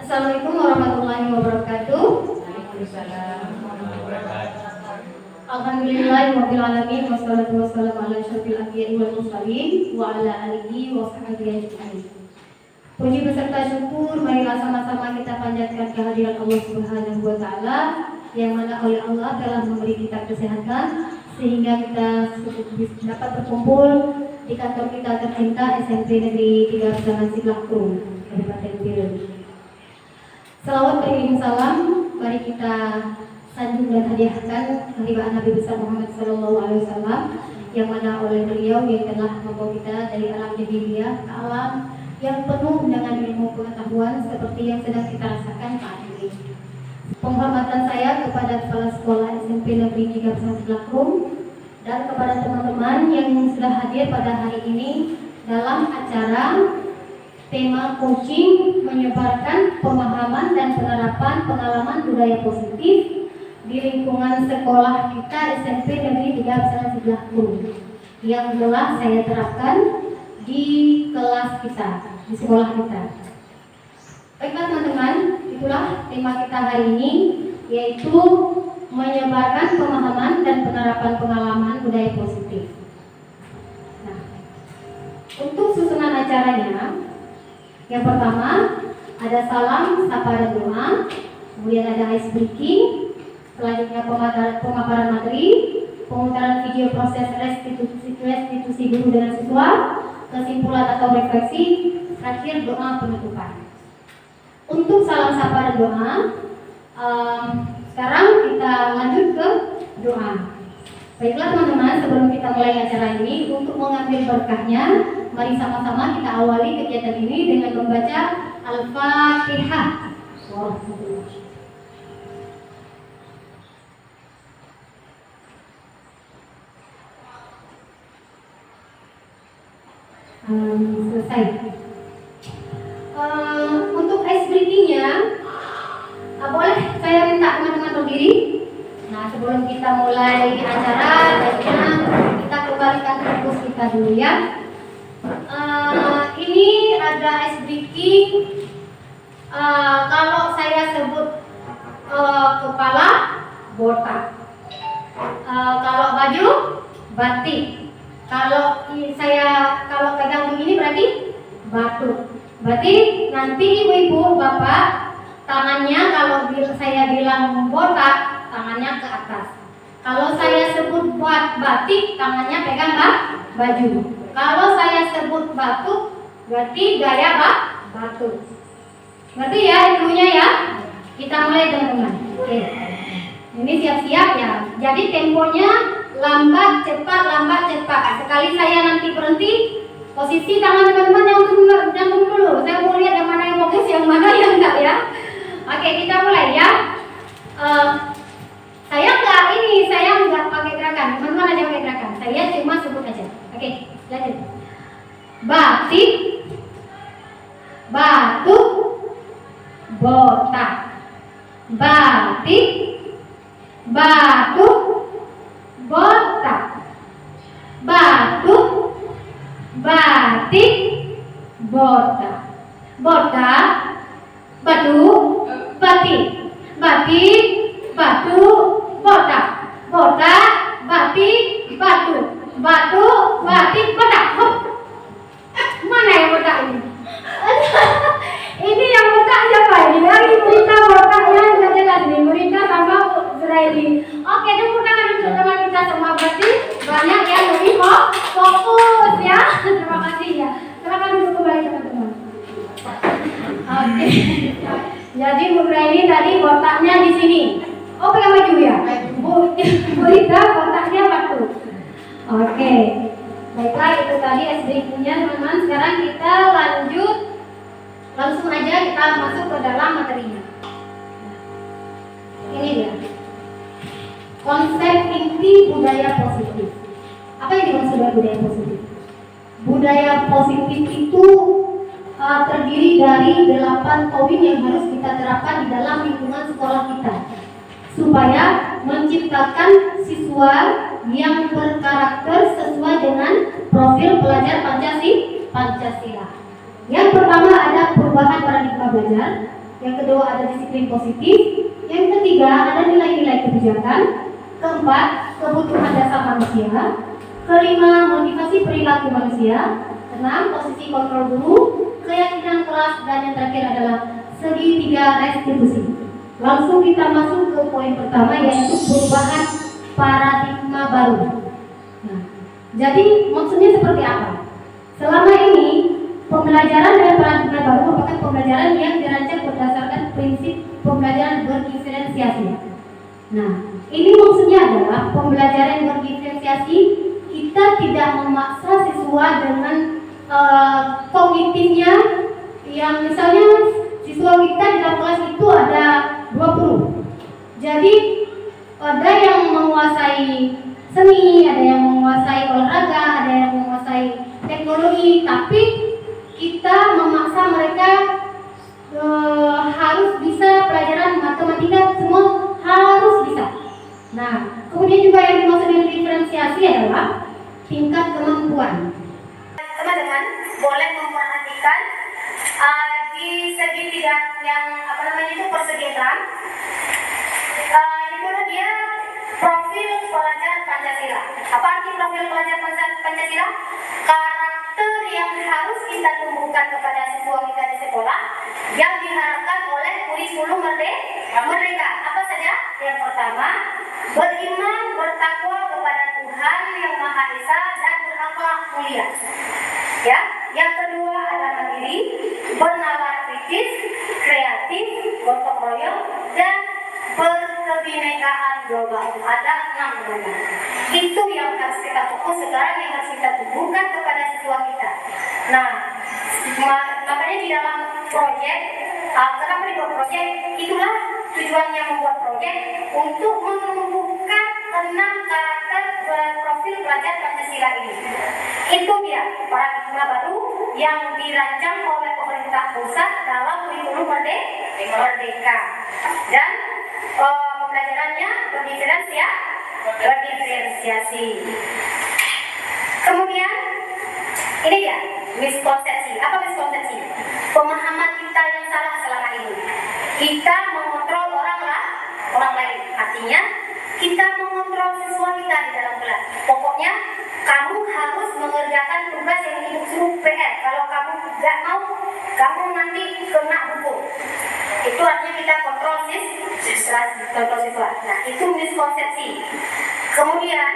Assalamualaikum warahmatullahi wabarakatuh. Waalaikumsalam warahmatullahi wabarakatuh. Alhamdulillahirabbil alamin wassalatu wassalamu ala asyrofil anbiya'i wal mursalin wa ala alihi wa sahbihi ajmain. Puji beserta syukur marilah sama-sama kita panjatkan kehadiran Allah Subhanahu wa taala yang mana oleh Allah telah memberi kita kesehatan sehingga kita dapat berkumpul di kantor kita tercinta SMP Negeri 3 Besangan Siblakrum, Kabupaten Biren. Salawat beriring salam, mari kita sanjung dan hadiahkan kehadiran Nabi besar Muhammad SAW yang mana oleh beliau yang telah membawa kita dari alam jahiliyah ke alam yang penuh dengan ilmu pengetahuan seperti yang sedang kita rasakan saat ini. Penghormatan saya kepada kepala sekolah SMP Negeri 3 Besangan Siblakrum dan kepada teman-teman yang sudah hadir pada hari ini dalam acara tema coaching menyebarkan pemahaman dan penerapan pengalaman budaya positif di lingkungan sekolah kita SMP Negeri 3 Besangan Siblakrum yang telah saya terapkan di kelas kita, di sekolah kita. Baiklah teman-teman, itulah tema kita hari ini, yaitu menyebarkan pemahaman dan penerapan pengalaman budaya positif. Nah, untuk susunan acaranya, yang pertama ada salam, sapa dan doa, kemudian ada ice breaking, selanjutnya pemaparan materi, pemutaran video proses restitusi guru dengan siswa, kesimpulan atau refleksi, terakhir doa penutupan. Untuk salam, sapa dan doa, sekarang kita lanjut ke doa. Baiklah teman-teman, sebelum kita mulai acara ini, untuk mengambil berkahnya, mari sama-sama kita awali kegiatan ini dengan membaca Al-Fatihah. Selesai. Untuk ice breaking-nya, boleh saya minta teman-teman berdiri. Nah, sebelum kita mulai acara, baiknya kita kembalikan fokus kita dulu ya. Ini ada ice breaking. Kalau saya sebut kepala, botak. Kalau baju, batik. Kalau pegang begini berarti batuk. Berarti nanti ibu-ibu, bapak, tangannya kalau saya bilang botak, tangannya ke atas. Kalau saya sebut buat batik, tangannya pegang baju. Kalau saya sebut batuk, berarti gaya batuk. Ngerti ya ilmunya ya? Kita mulai teman-teman. Oke. Ini siap-siap ya. Jadi temponya lambat cepat. Sekali saya nanti berhenti, posisi tangan teman-teman jantung dulu. Saya mau lihat yang mana yang fokus, yang mana yang enggak ya. Oke, kita mulai ya. Saya enggak pakai gerakan. Teman-teman aja pakai gerakan. Saya cuma sebut aja. Oke, lanjut. Batik, batuk, botak. Batik, batuk, botak. Batuk, batik, botak. Botak, batuk, batik. Batik, batuk, botak. Botak, batik, batuk. Batuk, batik, botak. Mana yang botak ini? Ini yang botak siapa ini? Lagi berita botaknya nggak jelas nih. Berita sama Zuraidi. Oke, tepuk tangan untuk teman kita semua. Berarti banyak yang lebih fokus ya. Terima kasih ya. Silakan duduk kembali teman-teman. Oke. Jadi Bu Zuraidi tadi botaknya di sini. Oh, pegang baju ya? Berita botaknya batuk. Oke. Baiklah, itu tadi SD-nya teman-teman. Sekarang kita lanjut. Langsung aja kita masuk ke dalam materinya. Ini dia. Konsep inti budaya positif. Apa yang dimaksud dengan budaya positif? Budaya positif itu terdiri dari 8 poin yang harus kita terapkan di dalam lingkungan sekolah kita, supaya menciptakan siswa yang berkarakter sesuai dengan profil pelajar Pancasila. Yang pertama ada perubahan paradigma belajar, Yang kedua ada disiplin positif. Yang ketiga ada nilai-nilai kebijakan. Keempat, kebutuhan dasar manusia. Kelima, motivasi perilaku manusia. Keenam, posisi kontrol guru. Keyakinan kelas. Dan yang terakhir adalah segitiga restitusi. Langsung kita masuk ke poin pertama, yaitu perubahan paradigma baru. Nah, jadi maksudnya seperti apa? Selama ini pembelajaran dengan paradigma baru merupakan pembelajaran yang dirancang berdasarkan prinsip pembelajaran berdiferensiasi. Nah, ini maksudnya adalah pembelajaran berdiferensiasi, kita tidak memaksa siswa dengan kognitifnya yang misalnya siswa kita di dalam kelas itu ada 20. Jadi ada yang menguasai seni, ada yang menguasai olahraga, ada yang menguasai teknologi, tapi kita memaksa mereka harus bisa pelajaran matematika, semua harus bisa. Nah, kemudian juga yang dimaksud dengan diferensiasi adalah tingkat kemampuan. Teman-teman boleh memperhatikan di segitiga yang itu persegi-6. Itu dia profil pelajar Pancasila. Apa arti profil pelajar Pancasila? Karakter yang harus kita tumbuhkan kepada siswa kita di sekolah yang diharapkan oleh kurikulum merdeka. Apa saja? Yang pertama, beriman, bertakwa kepada Tuhan yang Maha Esa dan berakhlak mulia. Ya, yang kedua adalah mandiri, bernalar kritis, kreatif, gotong royong, dan berkebinekaan global. Ada 6 teman. Itu yang harus kita fokus sekarang, yang harus kita tumbuhkan kepada siswa kita. Nah, makanya di dalam proyek, kenapa dibuat proyek? Itulah tujuannya membuat proyek, untuk menumbuhkan 6 karakter profil pelajar Pancasila ini. Itu dia paradigma baru yang dirancang oleh pemerintah pusat dalam kurikulum merdeka. Dan pembelajarannya berdiferensiasi. Kemudian ini dia miskonsepsi. Apa miskonsepsi? Pemahaman kita yang salah selama ini. Kita mengontrol orang lain. Artinya kita mengontrol siswa kita di dalam kelas. Pokoknya kamu harus mengerjakan tugas yang ibu suruh PR. Kalau kamu nggak mau, kamu nanti kena hukum. Itu artinya kita kontrol siswa. Nah, itu miskonsepsi. Kemudian,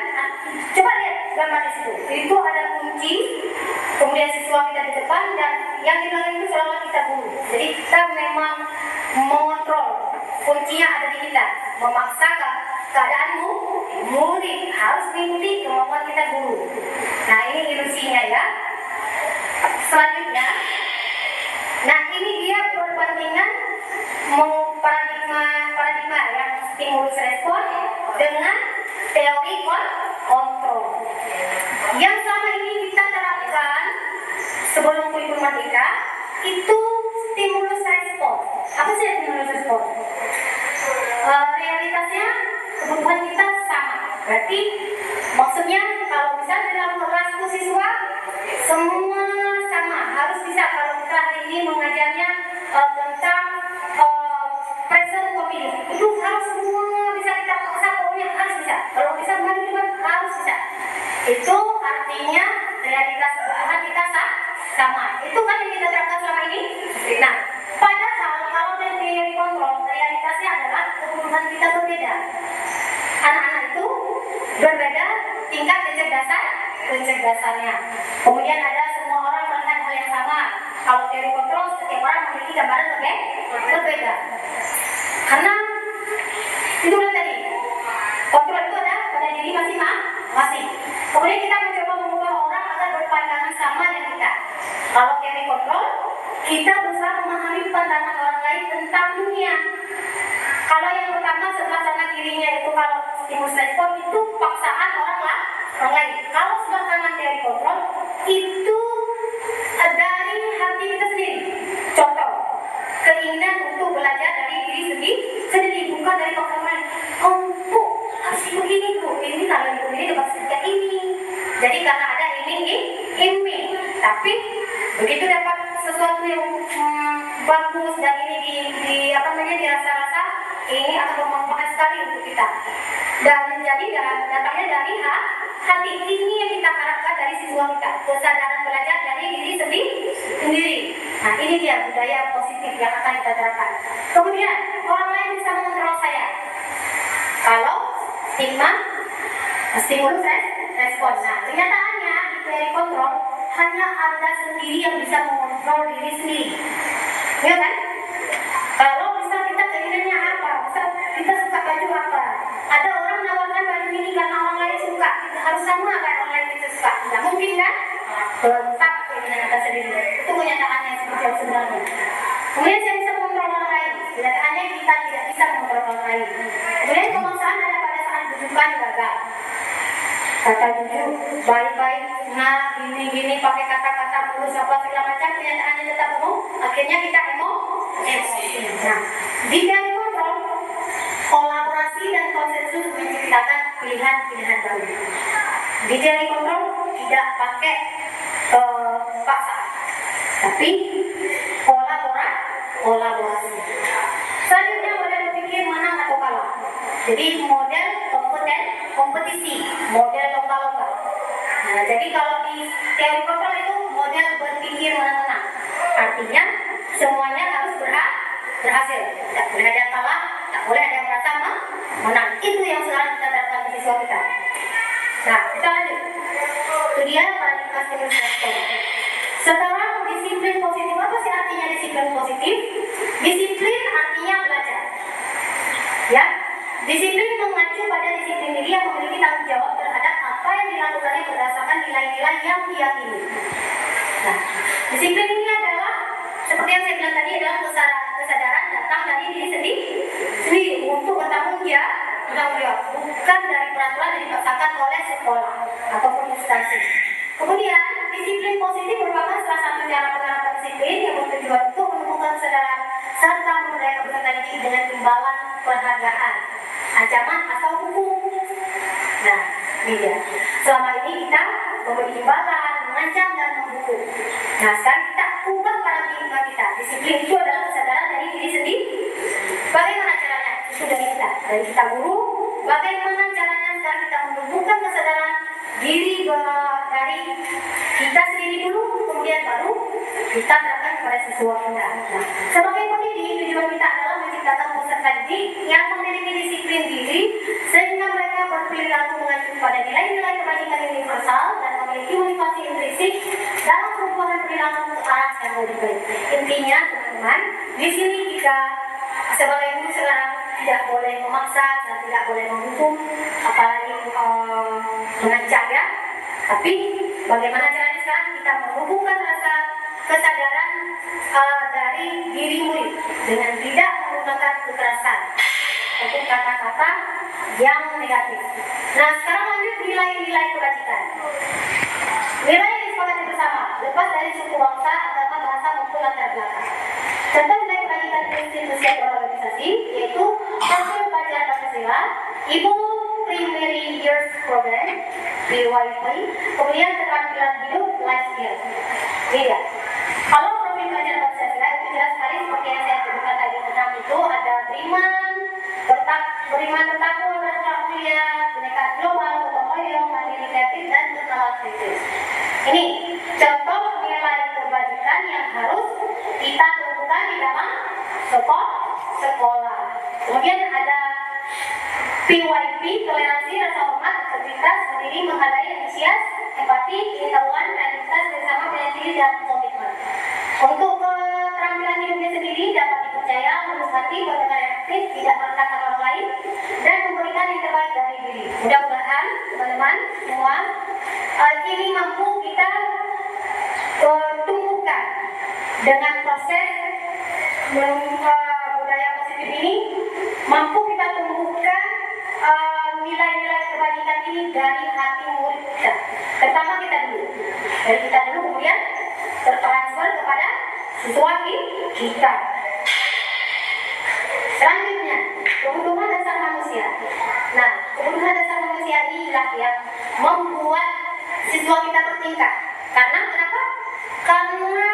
coba lihat gambar di situ. Itu ada kunci, kemudian siswa kita di depan, dan yang di belakang itu selalu kita guru. Jadi kita memang mengontrol. Kuncinya ada di kita. Memaksa keadaanmu, murid harus mengikuti kemauan kita guru. Nah, ini ilusinya ya. Selanjutnya, nah ini dia perbandingan paradigma yang stimulus respon dengan teori kontrol. Yang selama ini kita terapkan sebelum kurikulum merdeka itu stimulus respon. Apa sih stimulus respon? Realitasnya kebutuhan kita sama. Berarti maksudnya kalau misalnya dalam kelas siswa semua sama, harus bisa. Kalau kita hari ini mengajarnya tentang present continuous, itu harus semua bisa kita paksa, pokoknya harus bisa. Kalau bisa harus bisa. Itu artinya realitas kebutuhan kita sama. Itu kan yang kita terapkan selama ini. Nah, padahal kalau dari kontrol, realitasnya adalah kebutuhan kita berbeda. Anak-anak itu berbeda tingkat kecerdasannya. Kemudian ada semua orang melihat hal yang sama. Kalau teori kontrol, setiap orang memiliki gambaran berbeda. Karena itu kan tadi, kontrol itu ada pada diri masing-masing. Kemudian kita mencoba mengubah orang agar berpandangan sama dengan kita. Kalau teori kontrol, kita berusaha memahami pandangan orang lain tentang dunia. Kalau yang pertama sebelah sana kirinya itu kalau stimulus respon itu paksaan orang lain. Kalau sebelah kanan teori kontrol itu dari hati kita sendiri. Contoh, keinginan untuk belajar dari diri sendiri, bukan dari orang lain. Bu, harus begini Bu, ini kalau ini dapat seperti ini. Jadi karena ada iming, tapi begitu dapat sesuatu yang bagus dan ini dirasa-rasa ini akan bermanfaat sekali untuk kita. Dan jadi datangnya dari hati ini yang kita harapkan dari siswa kita, kesadaran belajar dari diri sendiri. Nah, ini dia budaya positif yang akan kita terapkan. Kemudian orang lain bisa mengontrol saya. Kalau stimulus respon. Nah, kenyataannya dari kontrol hanya Anda sendiri yang bisa mengontrol diri sendiri. Ya kan? Kalau misal kita keinginannya apa, misal kita suka baju apa, ada orang menawarkan baju ini karena orang lain suka, kita harus sama kan orang lain kita suka. Tidak mungkin kan? Tetap keinginan kita sendiri. Itu kenyataannya seperti yang sebenarnya. Kemudian saya bisa mengontrol orang lain. Kenyataannya kita tidak bisa mengontrol orang lain. Kemudian pemaksaan ada pada saat bujukan gagal. Kata jujur, baik-baik, nah gini-gini pakai kata-kata mulus apa segala macam, kenyataannya tetap bohong. Akhirnya kita emosi. Nah, jika dikontrol, kolaborasi dan konsensus menciptakan pilihan-pilihan baru. Jika dikontrol, tidak pakai paksaan, tapi kolaborasi. Selanjutnya model berpikir menang atau kalah. Jadi model kompetisi, model lomba-lomba. Nah, jadi kalau di teori kontrol itu model berpikir menang-menang. Artinya semuanya harus berhasil. Tak boleh ada yang kalah, tak boleh ada yang merasa menang. Itu yang sekarang kita terapkan di siswa kita. Nah, kita lanjut. Itu dia paradigma stimulus respon. Sekarang disiplin positif. Apa sih artinya disiplin positif? Disiplin artinya belajar. Ya, disiplin mengacu pada disiplin diri yang memiliki tanggung jawab terhadap apa yang dilakukannya berdasarkan nilai-nilai yang diyakini. Nah, disiplin ini adalah seperti yang saya bilang tadi adalah kesadaran datang dari diri sendiri untuk bertanggung jawab, bukan dari peraturan yang dipaksakan oleh sekolah ataupun instansi. Kemudian, disiplin positif merupakan salah satu cara penerapan disiplin yang bertujuan untuk menemukan kesadaran serta memperdayakan peserta didik dengan imbalan penghargaan, ancaman atau hukum. Nah, ini dia. Selama ini kita memberi imbalan, mengancam dan menghukum. Nah, sekarang kita ubah paradigma kita. Disiplin itu adalah kesadaran dari diri sendiri. Bagaimana caranya? Itu dari kita guru. Bagaimana caranya sekarang kita menumbuhkan kesadaran diri dari kita sendiri dulu, kemudian baru kita terapkan kepada siswa kita. Nah, sebagai pendidik, tujuan kita adalah menciptakan peserta didik yang memiliki disiplin diri sehingga mereka berperilaku mengacu pada nilai-nilai kebajikan universal dan memiliki motivasi intrinsik dalam perubahan perilaku ke arah yang lebih baik. Intinya, teman-teman, di sini kita sebagai guru sekarang tidak boleh memaksa dan tidak boleh menghukum, apalagi mengancam ya. Tapi bagaimana caranya sekarang kita menumbuhkan rasa kesadaran dari diri murid dengan tidak menggunakan kekerasan ataupun kata-kata yang negatif. Nah, sekarang lanjut nilai-nilai kebajikan. Nilai yang disepakati bersama, lepas dari suku bangsa, agama, bahasa maupun latar belakang. Contoh nilai kebajikan institusi atau organisasi yaitu hasil pelajaran Pancasila, Ibu Primary Years Program (PYP), kemudian keterampilan hidup life skill. Iya. Kalau profil pelajaran Pancasila itu jelas sekali seperti yang saya sebutkan tadi tentang itu ada beriman bertakwa, berakhlak mulia, kebinekaan global, gotong royong, mandiri kreatif dan bernalar kritis. Ini contoh nilai kebajikan yang harus kita tumbuhkan di dalam sekolah. Kemudian ada PYP, toleransi, rasa hormat, integritas, mandiri, menghargai, antusias, empati, pengetahuan, kreativitas, bersama, penyendiri, dan komitmen. Untuk keterampilan hidupnya sendiri dapat dipercaya, lembut hati, berdengar aktif, tidak merendahkan orang lain, dan memberikan yang terbaik dari diri. Mudah-mudahan teman-teman semua ini mampu kita tumbuhkan dengan proses budaya positif ini, mampu kita tumbuhkan nilai-nilai kebajikan ini dari hati murid kita. Pertama kita dulu, kemudian tertransfer kepada siswa kita. Selanjutnya, kebutuhan dasar manusia. Nah, kebutuhan dasar manusia inilah yang membuat siswa kita bertingkat. Karena kenapa? Karena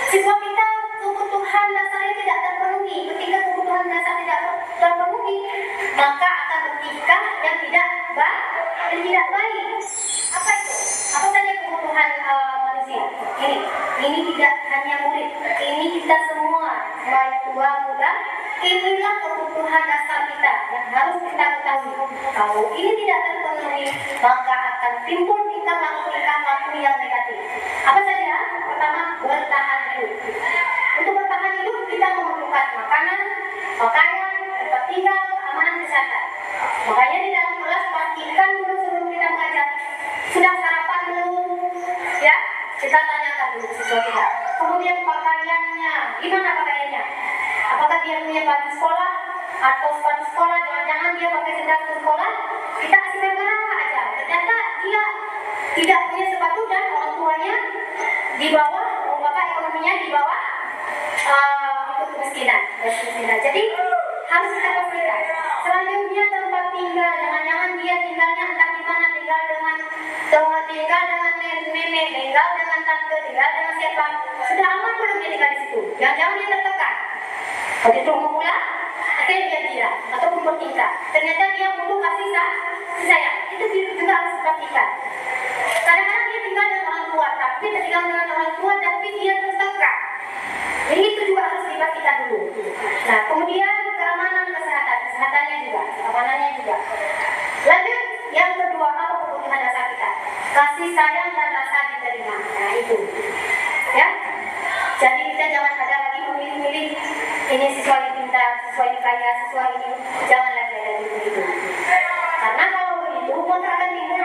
Siswa kita kebutuhan dasarnya tidak terpenuhi. Ketika kebutuhan dasar tidak terpenuhi, maka akan bertingkah yang tidak baik. Apa itu? Apa saja kebutuhan manusia? Ini tidak hanya murid, ini kita semua, baik tua muda. Inilah kebutuhan dasar kita yang harus kita ketahui. Kalau ini tidak terpenuhi, maka akan timbul tingkah laku yang negatif. Apa saja? Pertama, bertahan hidup. Untuk bertahan hidup kita memerlukan makanan, pakaian, tempat tinggal, keamanan, kesehatan. Makanya di dalam kelas pastikan dulu sebelum kita mengajar. Sudah sarapan belum? Ya, kita tanyakan dulu siswa kita. Kemudian pakaiannya, gimana pakaiannya? Apakah dia punya baju sekolah atau sepatu sekolah? Jangan-jangan dia pakai sendal ke sekolah. Kita kasih merah aja. Ternyata dia tidak punya sepatu dan orang tuanya di bawah, bapak ekonominya di bawah untuk kemiskinan. Jadi harus kita pastikan. Selanjutnya tempat tinggal, jangan-jangan dia tinggalnya entah di mana, tinggal dengan nenek, tinggal dengan tante, tinggal dengan siapa. Sudah aman belum dia tinggal di situ? Jangan-jangan dia tertekan. Kalau dia mau pulang, akhirnya dia tidak, ataupun bertingkah. Ternyata dia butuh kasih sayang. Itu juga harus dipastikan. Kadang-kadang dia tinggal dengan orang tua, tapi dia tertekan. Jadi itu juga harus dipastikan dulu. Nah, kemudian keamanan kesehatannya juga. Lanjut, yang kedua, apa kebutuhan dasar kita? Kasih sayang dan rasa diterima. Nah, itu. Ya. Jadi kita jangan ada lagi memilih-milih ini siswa ini pintar, siswa ini kaya, siswa ini, jangan lagi ada begitu. Karena kalau begitu, maka akan timbul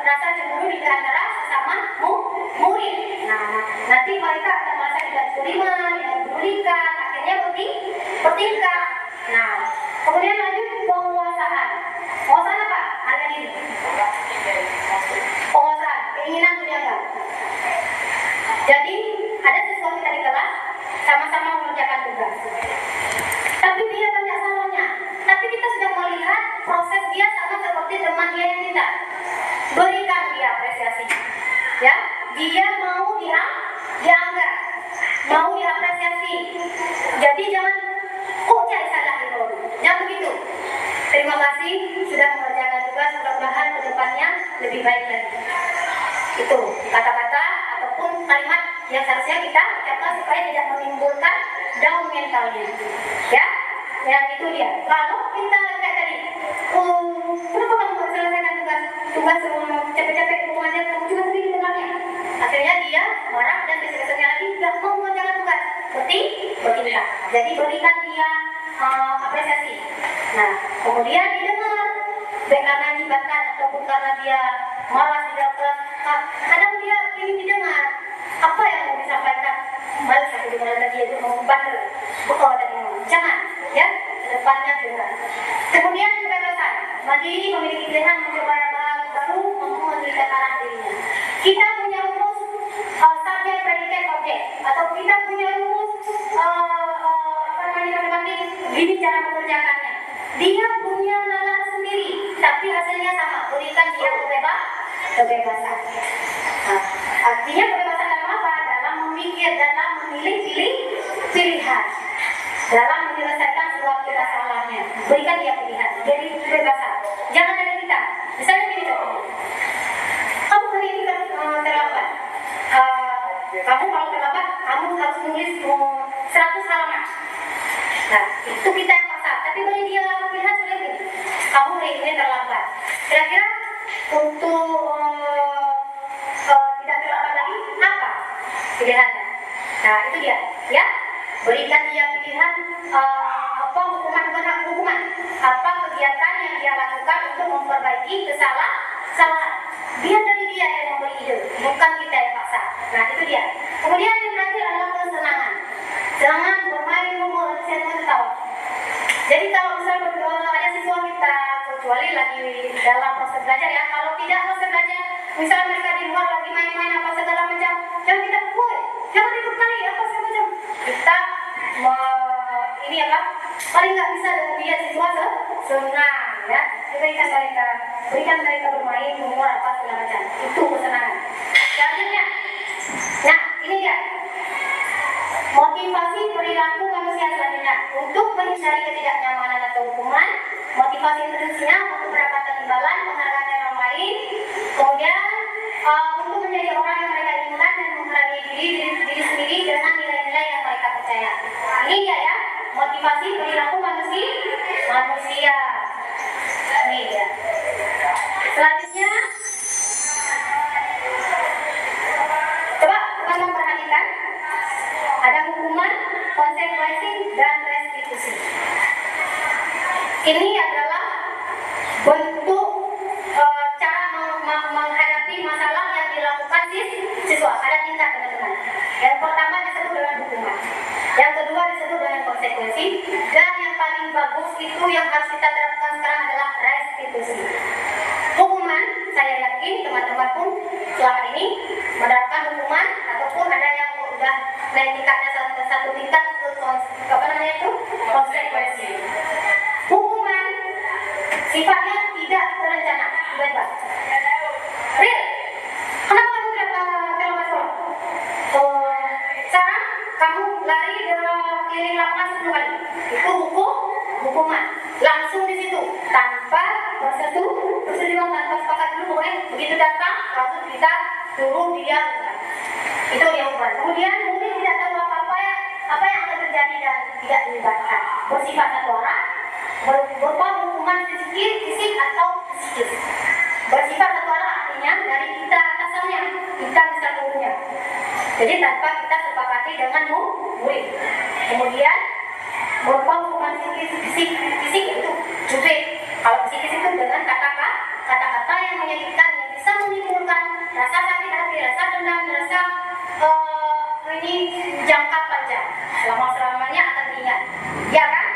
rasa cemburu di antara sesama murid. Nah, nanti mereka akan merasa tidak diterima, tidak dipedulikan, akhirnya bertingkah. Nah, kemudian lanjut penguasaan. Penguasaan apa? Harga diri. Penguasaan, keinginan untuk dianggap. Jadi ada siswa kita di kelas sama-sama mengerjakan tugas. Tapi dia banyak salahnya. Tapi kita sudah melihat proses dia sama seperti teman dia yang kita. Berikan dia apresiasi. Ya, dia mau dianggap, mau diapresiasi. Jadi jangan cari salah gitu. Jangan begitu. Terima kasih sudah mengerjakan tugas, mudah-mudahan ke depannya lebih baik lagi. Itu kata-kata ataupun kalimat yang seharusnya kita ucapkan supaya tidak menimbulkan down mentalnya. Ya, yang itu dia. Kalau kita kayak tadi, kenapa kamu mau selesaikan tugas capek-capek mengajar, kamu juga sendiri dengarnya. Akhirnya dia marah dan besok-besoknya lagi tidak mau mengerjakan tugas. Bertingkah. Jadi berikan dia apresiasi. Nah, kemudian didengar, baik karena nyibatan ataupun karena dia malas di dalam kelas. Kadang dia ingin didengar apa yang mau disampaikan. Malas aku dengar dia itu mau bandel, dan jangan, ya, kedepannya dengar. Kemudian kebebasan. Mandiri memiliki pilihan mencoba baru maupun memberikan arah dirinya. Kita punya rumus subjek, predikat, objek, atau kita punya rumus gini cara mengerjakannya. Dia punya nalar sendiri, tapi hasilnya sama. Berikan dia kebebasan. Nah, artinya kebebasan dalam apa? Dalam memikir, dalam memilih pilihan, dalam menyelesaikan suatu masalahnya. Berikan dia pilihan. Jadi kebebasan. Jangan ada kita. Misalnya gini contohnya. Kamu hari ini terlambat. Kamu kalau terlambat, kamu harus nulis 100 halaman. Nah, itu kita yang paksa. Tapi boleh dia pilihan sendiri. Kamu hari ini terlambat. Kira-kira untuk tidak terlambat lagi, apa pilihannya? Nah, itu dia. Ya, berikan dia pilihan apa hukuman. Apa kegiatan yang dia lakukan untuk memperbaiki kesalahan. Biar dari dia yang memberi ide, bukan kita yang paksa. Nah, itu dia. Kemudian yang terakhir adalah kesenangan. Jangan bermain humor, saya tahu. Jadi kalau misalnya ada siswa kita, kecuali lagi dalam proses belajar ya, kalau tidak proses belajar, misalnya mereka di luar lagi main-main apa segala macam, jangan kita jangan ikut kali apa segala macam. Kita ini apa? Paling nggak bisa dengan dia siswa senang ya. Berikan mereka bermain humor apa segala macam. Itu kesenangan. Selanjutnya, nah ini dia. menghindari ketidaknyamanan atau hukuman. Motivasi intrinsifnya untuk mendapatkan imbalan, penghargaan dari orang lain. Kemudian untuk menjadi orang yang mereka inginkan dan menghargai diri sendiri dengan nilai-nilai yang mereka percaya. Ini dia ya, motivasi perilaku manusia. Ini dia. Selanjutnya, coba teman-teman perhatikan, ada hukuman, konsekuensi, dan restitusi. Ini adalah bentuk cara menghadapi masalah yang dilakukan siswa. Ada tingkat teman-teman. Yang pertama disebut dengan hukuman, yang kedua disebut dengan konsekuensi, dan yang paling bagus itu yang harus kita terapkan sekarang adalah restitusi. Hukuman, saya yakin teman-teman pun selama ini menerapkan hukuman ataupun ada yang sudah naik tingkatnya satu tingkat ke konsekuensi. Hukuman sifatnya tidak terencana, tiba-tiba. Real, kenapa kamu tidak terlambat sekolah? Sekarang kamu lari keliling lapangan 10 kali. Itu hukuman. Langsung di situ, tanpa persetujuan, tanpa sepakat dulu, boleh begitu datang, langsung kita suruh dia. Itu dia hukuman. Kemudian mungkin tidak tahu apa yang akan terjadi dan tidak dilibatkan. Bersifat satu arah, berupa hukuman fisik atau psikis. Bersifat satu arah artinya dari kita atasannya, kita bisa turunnya. Jadi tanpa kita sepakati dengan murid. Kemudian berupa hukuman fisik itu juga. Kalau psikis itu dengan kata-kata yang menyakitkan, yang bisa menimbulkan rasa sakit hati, rasa dendam, rasa ini jangka panjang, selama-lamanya akan diingat. Ya kan?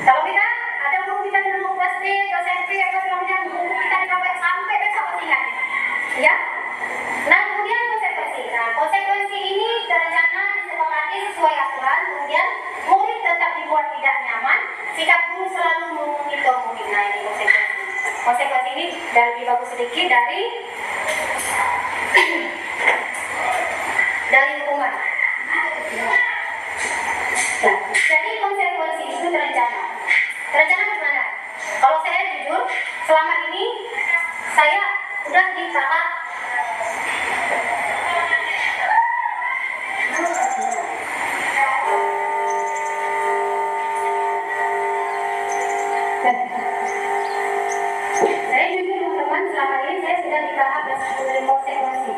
Kalau kita ada guru kita dulu SD, SMP, atau selanjutnya guru kita dicapai sampai besok pasti ingat. Ya? Nah, kemudian konsekuensi. Nah, konsekuensi ini terencana disepakati sesuai aturan. Kemudian murid tetap dibuat tidak nyaman. Sikap guru selalu memonitor murid. Nah, ini konsekuensi. Konsekuensi ini dan lebih bagus sedikit dari hukuman. Nah, jadi konsekuensi itu terencana. Terencana gimana? Kalau saya jujur, selama ini saya udah di tahap teman-teman, selama ini saya sudah di tahap yang disebut konsekuensi.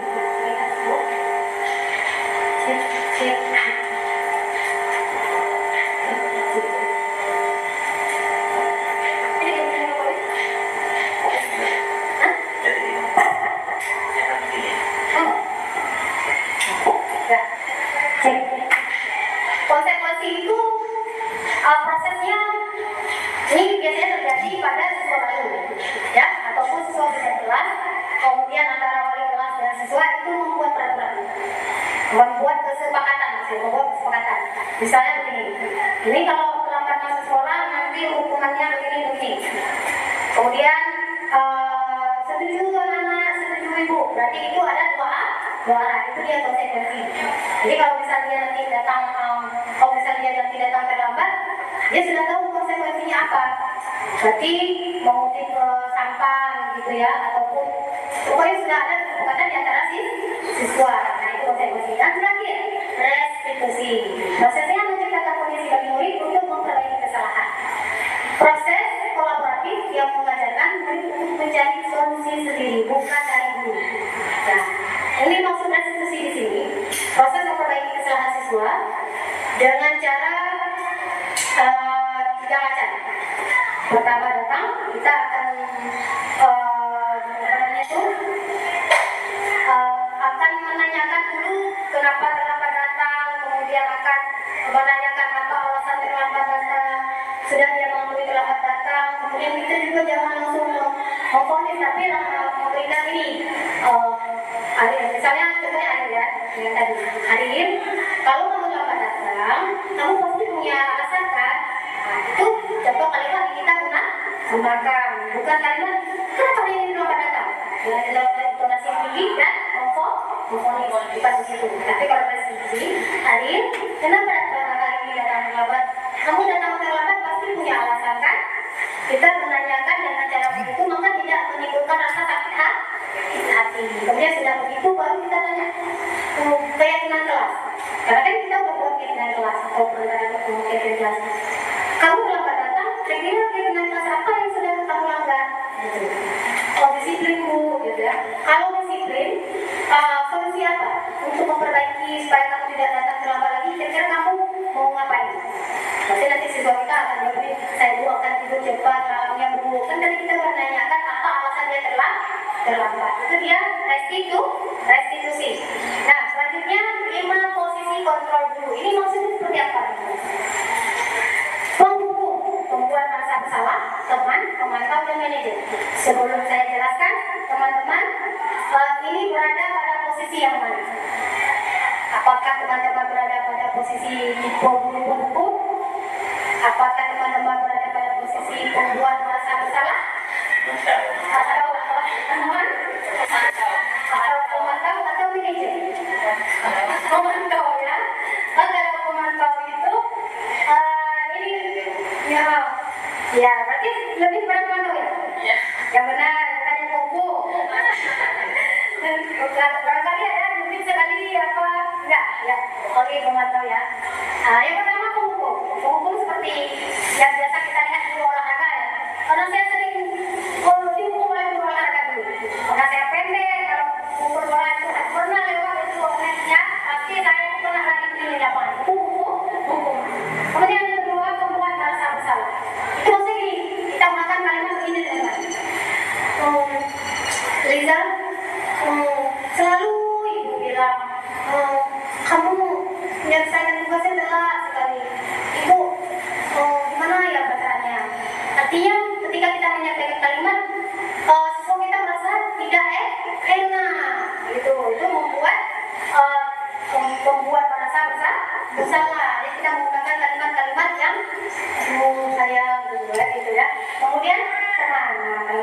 Konsekuensi itu prosesnya ini biasanya terjadi pada siswa baru, ya, ataupun siswa beda kelas. Kemudian antara wali kelas dan siswa itu membuat peraturan, membuat kesepakatan. Misalnya begini, ini kalau terlambat masuk sekolah nanti hukumannya begini. Kemudian setuju anak, setuju ibu, berarti itu ada dua arah, itu dia konsekuensi. Jadi kalau misalnya dia nanti datang, kalau misalnya dia nanti datang terlambat, dia sudah tahu konsekuensinya apa. Berarti mengutip sampah gitu ya, ataupun pokoknya sudah ada kesepakatan di antara siswa. Nah, itu konsekuensi. Dan terakhir, restitusi. Prosesnya menciptakan kondisi bagi murid untuk memperbaiki kesalahan. Proses kolaboratif yang mengajarkan murid untuk mencari solusi sendiri, bukan dari guru. Nah, ini maksud restitusi di sini. Proses memperbaiki kesalahan siswa dengan cara 3 macam. Pertama datang, kita akan akan menanyakan dulu kenapa terlambat datang, kemudian akan menanyakan apa alasan terlambat datang. Sudah dia mengakui terlambat datang, kemudian kita juga jangan langsung memfonis, tapi memberikan ini. Adil, misalnya contohnya Adil ya, yang tadi. Adil, kalau kamu terlambat datang, kamu pasti punya alasan kan? Nah, itu contoh kalimat yang kita gunakan, bukan kalimat kenapa ini terlambat datang. Dengan intonasi yang tinggi dan memfonis, bukan begitu. Tapi kalau restitusi, Adil, kenapa kali ini datang terlambat? Kamu datang terlambat pasti baru kita tanya keyakinan kelas. Karena kan kita udah buat keyakinan kelas atau keyakinan kelas. Kamu lambat datang, kira-kira keyakinan kelas apa yang sudah kamu langgar? Gitu. Oh, disiplin bu, gitu ya. Kalau disiplin, solusi apa untuk memperbaiki supaya kamu tidak datang terlambat lagi? Kira-kira kamu mau ngapain? Pasti nanti siswa kita akan berpikir, saya bu akan tidur cepat, malamnya bu. Kan tadi kita menanyakan apa alasan dia terlambat. Itu dia restitusi. Nah, selanjutnya 5 posisi kontrol guru. Ini maksudnya seperti apa? Pembuat merasa bersalah, teman, pemantau, dan manajer. Sebelum saya jelaskan, teman-teman, ini berada pada posisi yang mana? Apakah teman-teman berada pada posisi pembuku? Apakah teman-teman berada pada posisi pembuat merasa bersalah? Atau teman? Atau pemantau atau manajer? Pemantau ya. Kalau pemantau itu ya berarti lebih pada pemantau ya? Iya. Yang benar, bukan yang buku. Barangkali ada lebih sekali apa? Enggak, ya. Oke, pemantau ya. Yang pertama pemukul. Pemukul seperti yang biasa kita lihat di olahraga ya. Karena saya sering dipukul oleh guru olahraga dulu. Karena saya pendek, kalau pukul bola itu pernah lewat itu netnya, pasti saya pernah lagi di lapangan. Pukul. Kemudian yang kedua, pembuat merasa bersalah. Itu maksudnya gini, kita menggunakan kalimat begini teman-teman. Liza, selalu ibu bilang, kamu menyelesaikan tugasnya telat sekali. Ibu, gimana ya bacaannya? Artinya ketika kita menyampaikan kalimat, siswa kita merasa tidak enak. Gitu. Itu membuat merasa bersalah. Jadi kita menggunakan kalimat-kalimat yang saya buat gitu ya. Kemudian teman. Kalau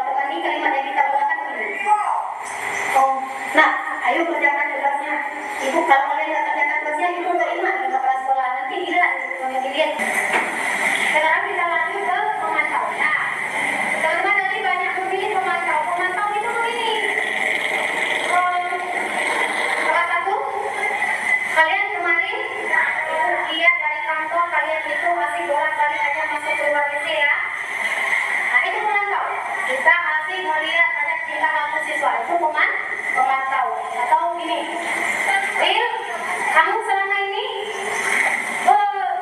teman ini kalimat yang kita gunakan begini. Nah, ayo kerjakan tugasnya. Ibu kalau kalian nggak kerjakan tugasnya, ibu nggak ingat di kepala sekolah. Nanti hilang dilihat. Sekarang kita lanjut ke pemantau. Nah, teman-teman tadi banyak memilih pemantau. Pemantau itu begini. Salah satu, kalian kemarin lihat dari kantor kalian itu masih bolak-balik aja masuk keluar WC ya. Nah, itu pemantau. Kita masih melihat ada tingkah laku siswa. Itu pemantau. Atau gini, Will, kamu selama ini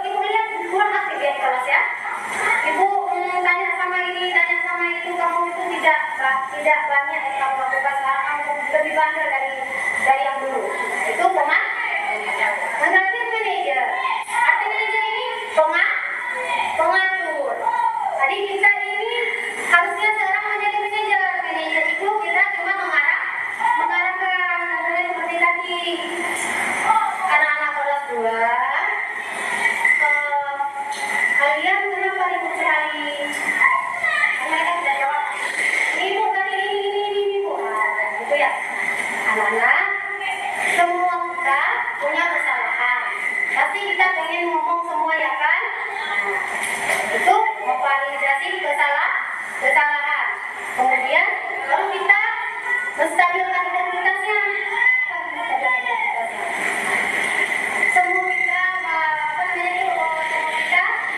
ibu lihat kurang aktif ya di kelas ya. Ibu tanya sama ini, tanya sama itu, kamu itu tidak banyak yang kamu lakukan sekarang. Kamu lebih bandel dari yang dulu. Itu pemantau. Mengerti manajer. Arti manajer ini pengatur. Tadi kita ini harusnya seorang menjadi manajer. Manajer itu kita cuma mengarahkan seperti tadi anak-anak kelas 2. Kalian kenapa ribut sekali? Mereka sudah jawab. Ibu tadi ini bu. Gitu ya. Anak-anak, semua kita punya kesalahan. Pasti kita pengen ngomong semua ya kan? Itu memvalidasi kesalahan. Kemudian baru kita menstabilkan identitasnya. Semua kita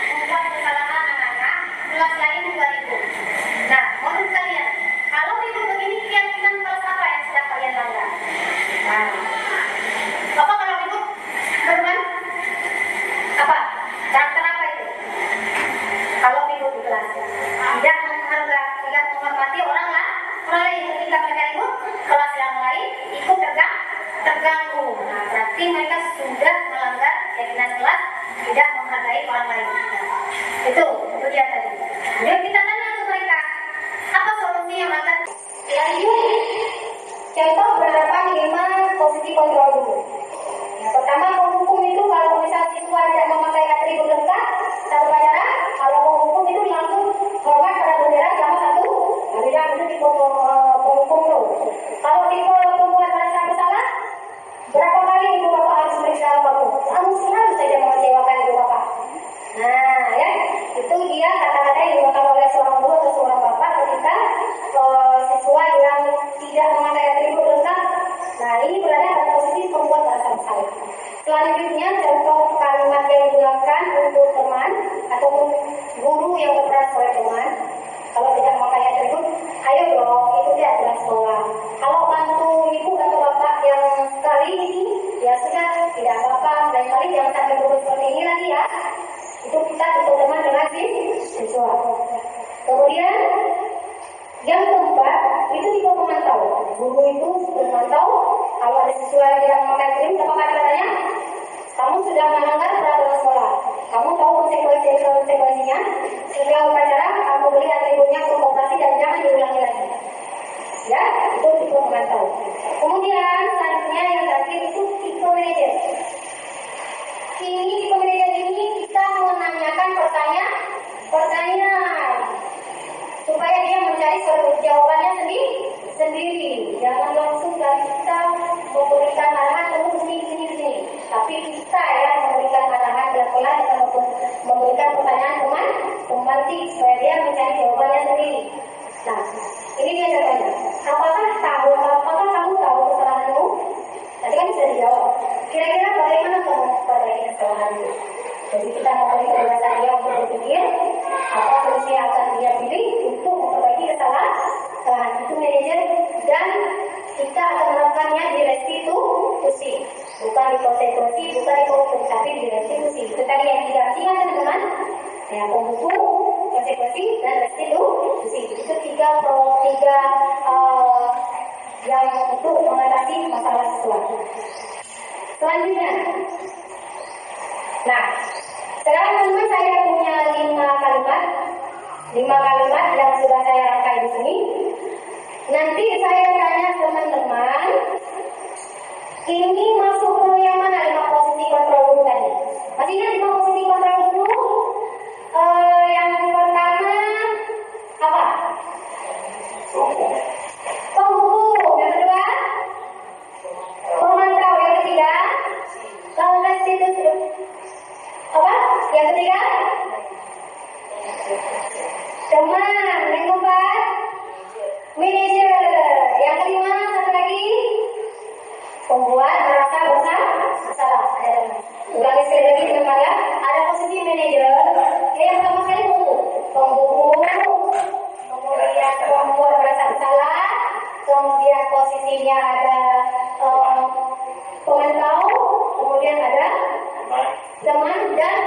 membuat kesalahan anak-anak, kelas lain juga itu. Nah, menurut kalian, kalau itu begini keyakinan kelas apa yang sudah kalian langgar? Nah, Bapak kalau ribut, teman, apa? Karakter apa itu? Kalau ribut di kelas, tidak menghormati orang lain. Ketika mereka ribut, kelas yang lain ikut terganggu. Nah, berarti mereka sudah melanggar keyakinan kelas, tidak menghargai orang lain. Nah, itu dia tadi. Jadi kita tanya ke mereka, apa solusinya maka? Lanjut, contoh penerapan 5 posisi kontrol dulu. Yang pertama, menghukum itu kalau misalnya siswa tidak memakai atribut lengkap satu pelajaran, kalau menghukum itu langsung hormat pada bendera selama 1 hari. Itu tipe penghukum tuh. Kalau tipe pembuat merasa bersalah, berapa kali ibu bapak harus meriksa kamu? Kamu selalu saja mengecewakan ibu bapak. Nah, ya, itu dia kata-kata yang digunakan oleh seorang guru atau seorang bapak ketika siswa yang tidak ini berada pada posisi pembuat bahasa bersalah. Selanjutnya, contoh kalimat yang digunakan untuk teman ataupun guru yang berperan sebagai teman. Kalau tidak memakai atribut, ayo dong ikuti aturan sekolah. Kalau bantu ibu atau bapak yang sekali ini, ya sudah, tidak apa-apa. Lain kali jangan sampai berbuat seperti ini lagi ya. Itu kita teman dengan siswa. Kemudian yang keempat itu juga memantau. Guru itu memantau kalau ada siswa yang tidak memakai atribut, apa katanya? Kamu sudah melanggar peraturan sekolah. Kamu tahu konsekuensinya. Setelah upacara, kamu beli atributnya ke koperasi dan jangan diulangi lagi. Ya, itu tipe memantau. Kemudian selanjutnya yang terakhir itu tipe manajer. Ini tipe manajer ini kita menanyakan pertanyaan supaya dia mencari jawabannya sendiri. Jangan langsung dari kita memberikan arahan kamu sini. Tapi kita yang memberikan arahan pelan-pelan dan memberikan pertanyaan teman kembali supaya dia mencari jawabannya sendiri. Nah, ini dia jawabannya. Apakah kamu tahu kesalahanmu? Tadi kan bisa dijawab. Kira-kira bagaimana kamu memperbaiki kesalahanmu? Jadi kita memberi kebebasan dia untuk berpikir apa solusi yang akan dia pilih untuk memperbaiki kesalahan itu manajer, dan kita akan melakukannya di restitusi, bukan di konsekuensi, bukan di hukum, tapi di restitusi. Itu tadi yang tidak ingat teman-teman, ya, pembuku, konsekuensi, dan restitusi. Itu tiga yang untuk mengatasi masalah sesuatu. Selanjutnya, nah, sekarang teman-teman saya punya 5 kalimat yang sudah saya rangkai di sini. Nanti saya tanya teman-teman, ini masuk ke yang mana 5 posisi kontrol guru tadi? Masih ingat 5 posisi kontrol guru? Yang pertama apa? Pembuku. Yang kedua pemantau. Yang ketiga restitusi. Apa? Yang ketiga teman. Yang keempat manajer. Yang kelima satu lagi pembuat merasa bersalah. Ulangi sekali lagi teman-teman ya. Ada posisi manajer. Yang pertama kali pembuku, kemudian pembuat merasa bersalah, kemudian posisinya ada pemantau, kemudian ada teman dan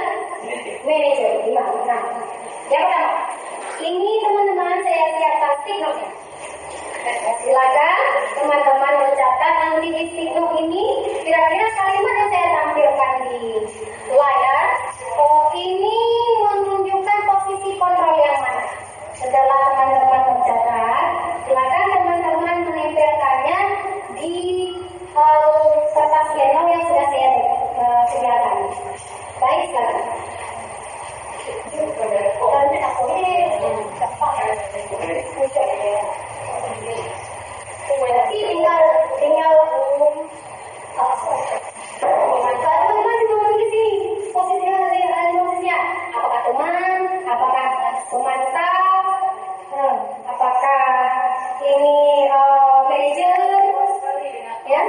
manajer. Nah, yang pertama, ini teman-teman saya lihat stiker. Silakan teman-teman mencatat nanti di stiker ini kira-kira kalimat yang saya tampilkan di layar. Ini menunjukkan posisi kontrol yang mana. Setelah teman-teman mencatat, silakan teman-teman menempelkannya di kertas pleno yang sudah saya sediakan. Baik, silakan. Tinggal teman-teman juga di sini posisinya apakah teman, apakah pemantau, apakah ini manajer, ya?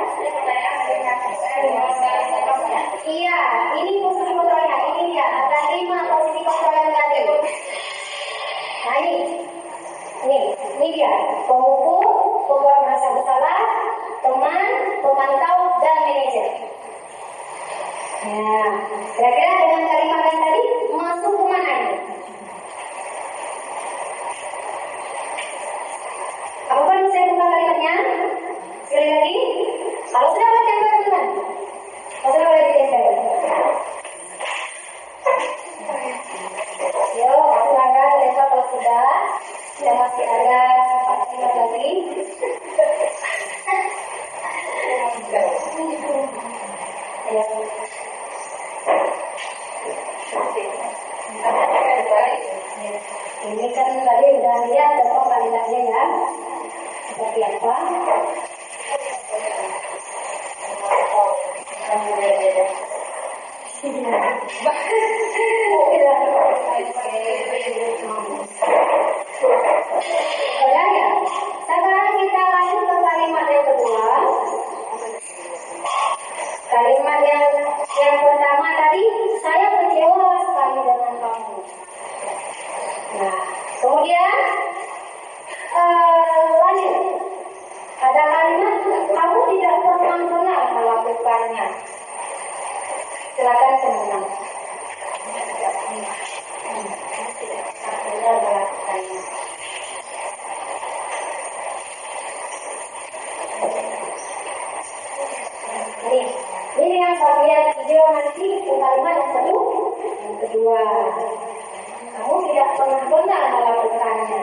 Iya, ini posisi kontrolnya. Ini dia, ada 5 posisi kontrol yang tadi. Nah ini dia, pembuku, pembuat merasa bersalah, teman, pemantau, dan manajer. Nah, kira-kira dengan kalimat yang tadi masuk ke mana ini? Apapun saya buka kalimatnya, sekali lagi. Kalau sudah boleh tempel teman, kalau sudah boleh ditempel. Yo, aku agak tempel kalau sudah. Dan masih ada 4 kalimat lagi. Ya. Ini kan tadi udah lihat contoh kalimatnya ya, seperti apa. Sekarang kita lanjut ke kalimat yang kedua. Kamu tidak pernah melakukannya. Silakan sebenarnya. Tidak melakukannya. Ini yang bagian video nanti kalimat yang satu, yang kedua. Kamu tidak pernah melakukannya.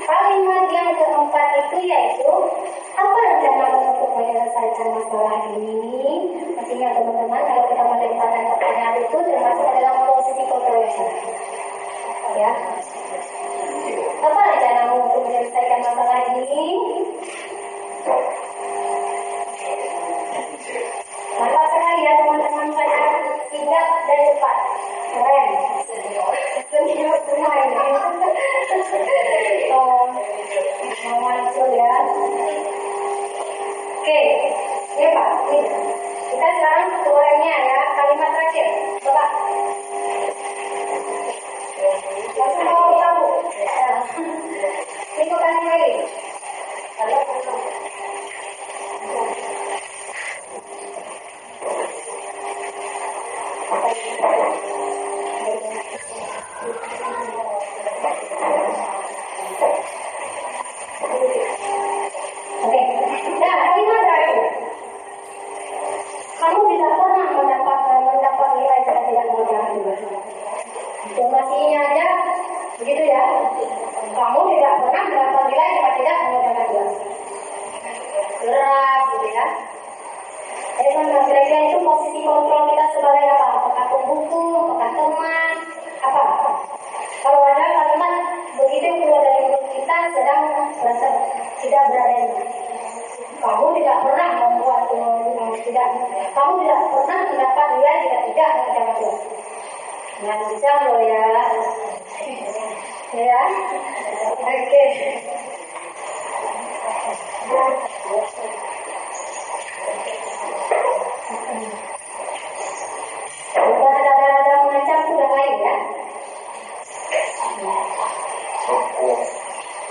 Kalimat yang keempat itu yaitu apa rencana untuk menyelesaikan masalah ini? Pastinya teman-teman kalau kita melemparkan pertanyaan itu termasuk dalam posisi kontroversi. Ya. Apa rencanamu untuk menyelesaikan masalah ini? Maka sekali ya teman-teman saya tidak dan cepat. Keren. Senior semua ini. Mau masuk ya. Oke, ya Pak. Kita sekarang keluarannya ya, kalimat terakhir. Coba. Langsung bawa ke kamu. Ini bukan lagi. Kalau informasinya aja begitu ya. Kamu tidak pernah mendapat nilai jika tidak mengerjakan tugas. Berat gitu ya. Jadi kira-kira itu posisi kontrol kita sebagai apa? Apakah pembuku, apakah teman, apa? Kalau ada kalimat begitu keluar dari mulut kita sedang merasa tidak berada di kamu tidak pernah membuat tidak, kamu tidak pernah mendapat nilai jika tidak mengerjakan tugas. Lancar lo ya. Ya. Oke. Udah ada mengancam sudah lain ya.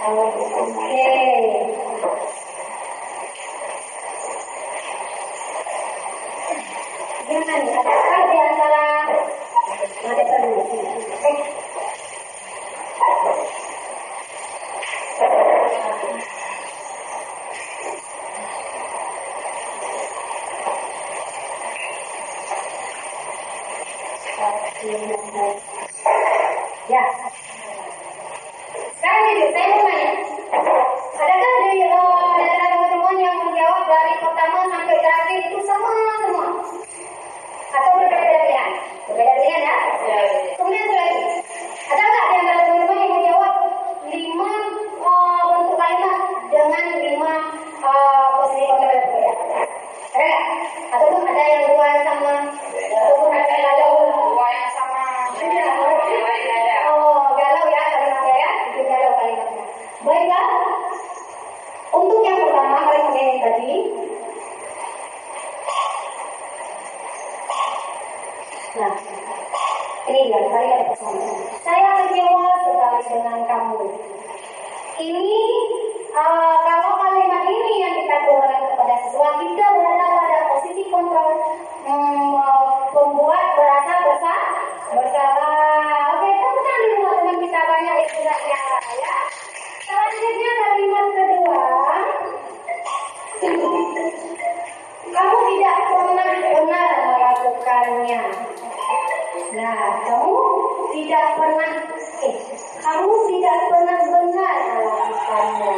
Oke. Jangan apakah di antara mereka dulu. Ya. Sekarang ini saya mau nanya, adakah dari teman-teman yang menjawab dari pertama sampai terakhir itu sama semua? Atau berbeda pilihan? Berbeda pilihan ya? Kemudian lagi, ada nggak di antara teman-teman yang menjawab 5 bentuk kalimat dengan 5 posisi kata yang berbeda? Ada nggak? Ataupun ada yang 2 yang sama? Ataupun ada yang galau? 2 yang sama. Oh, galau ya kalimatnya ya? Itu galau kalimatnya. Baiklah. Untuk yang pertama kalimat yang tadi. Nah, ini dia kalimat pertama. Saya kecewa sekali dengan kamu. Ini kalau kalimat ini yang kita keluarkan kepada siswa, kita berada pada posisi kontrol membuat berasa bersalah. Oke, tepuk tangan dulu teman kita banyak yang sudah ya. Selanjutnya kalimat kedua. Kamu tidak pernah benar melakukannya. Nah, kamu tidak pernah benar melakukannya.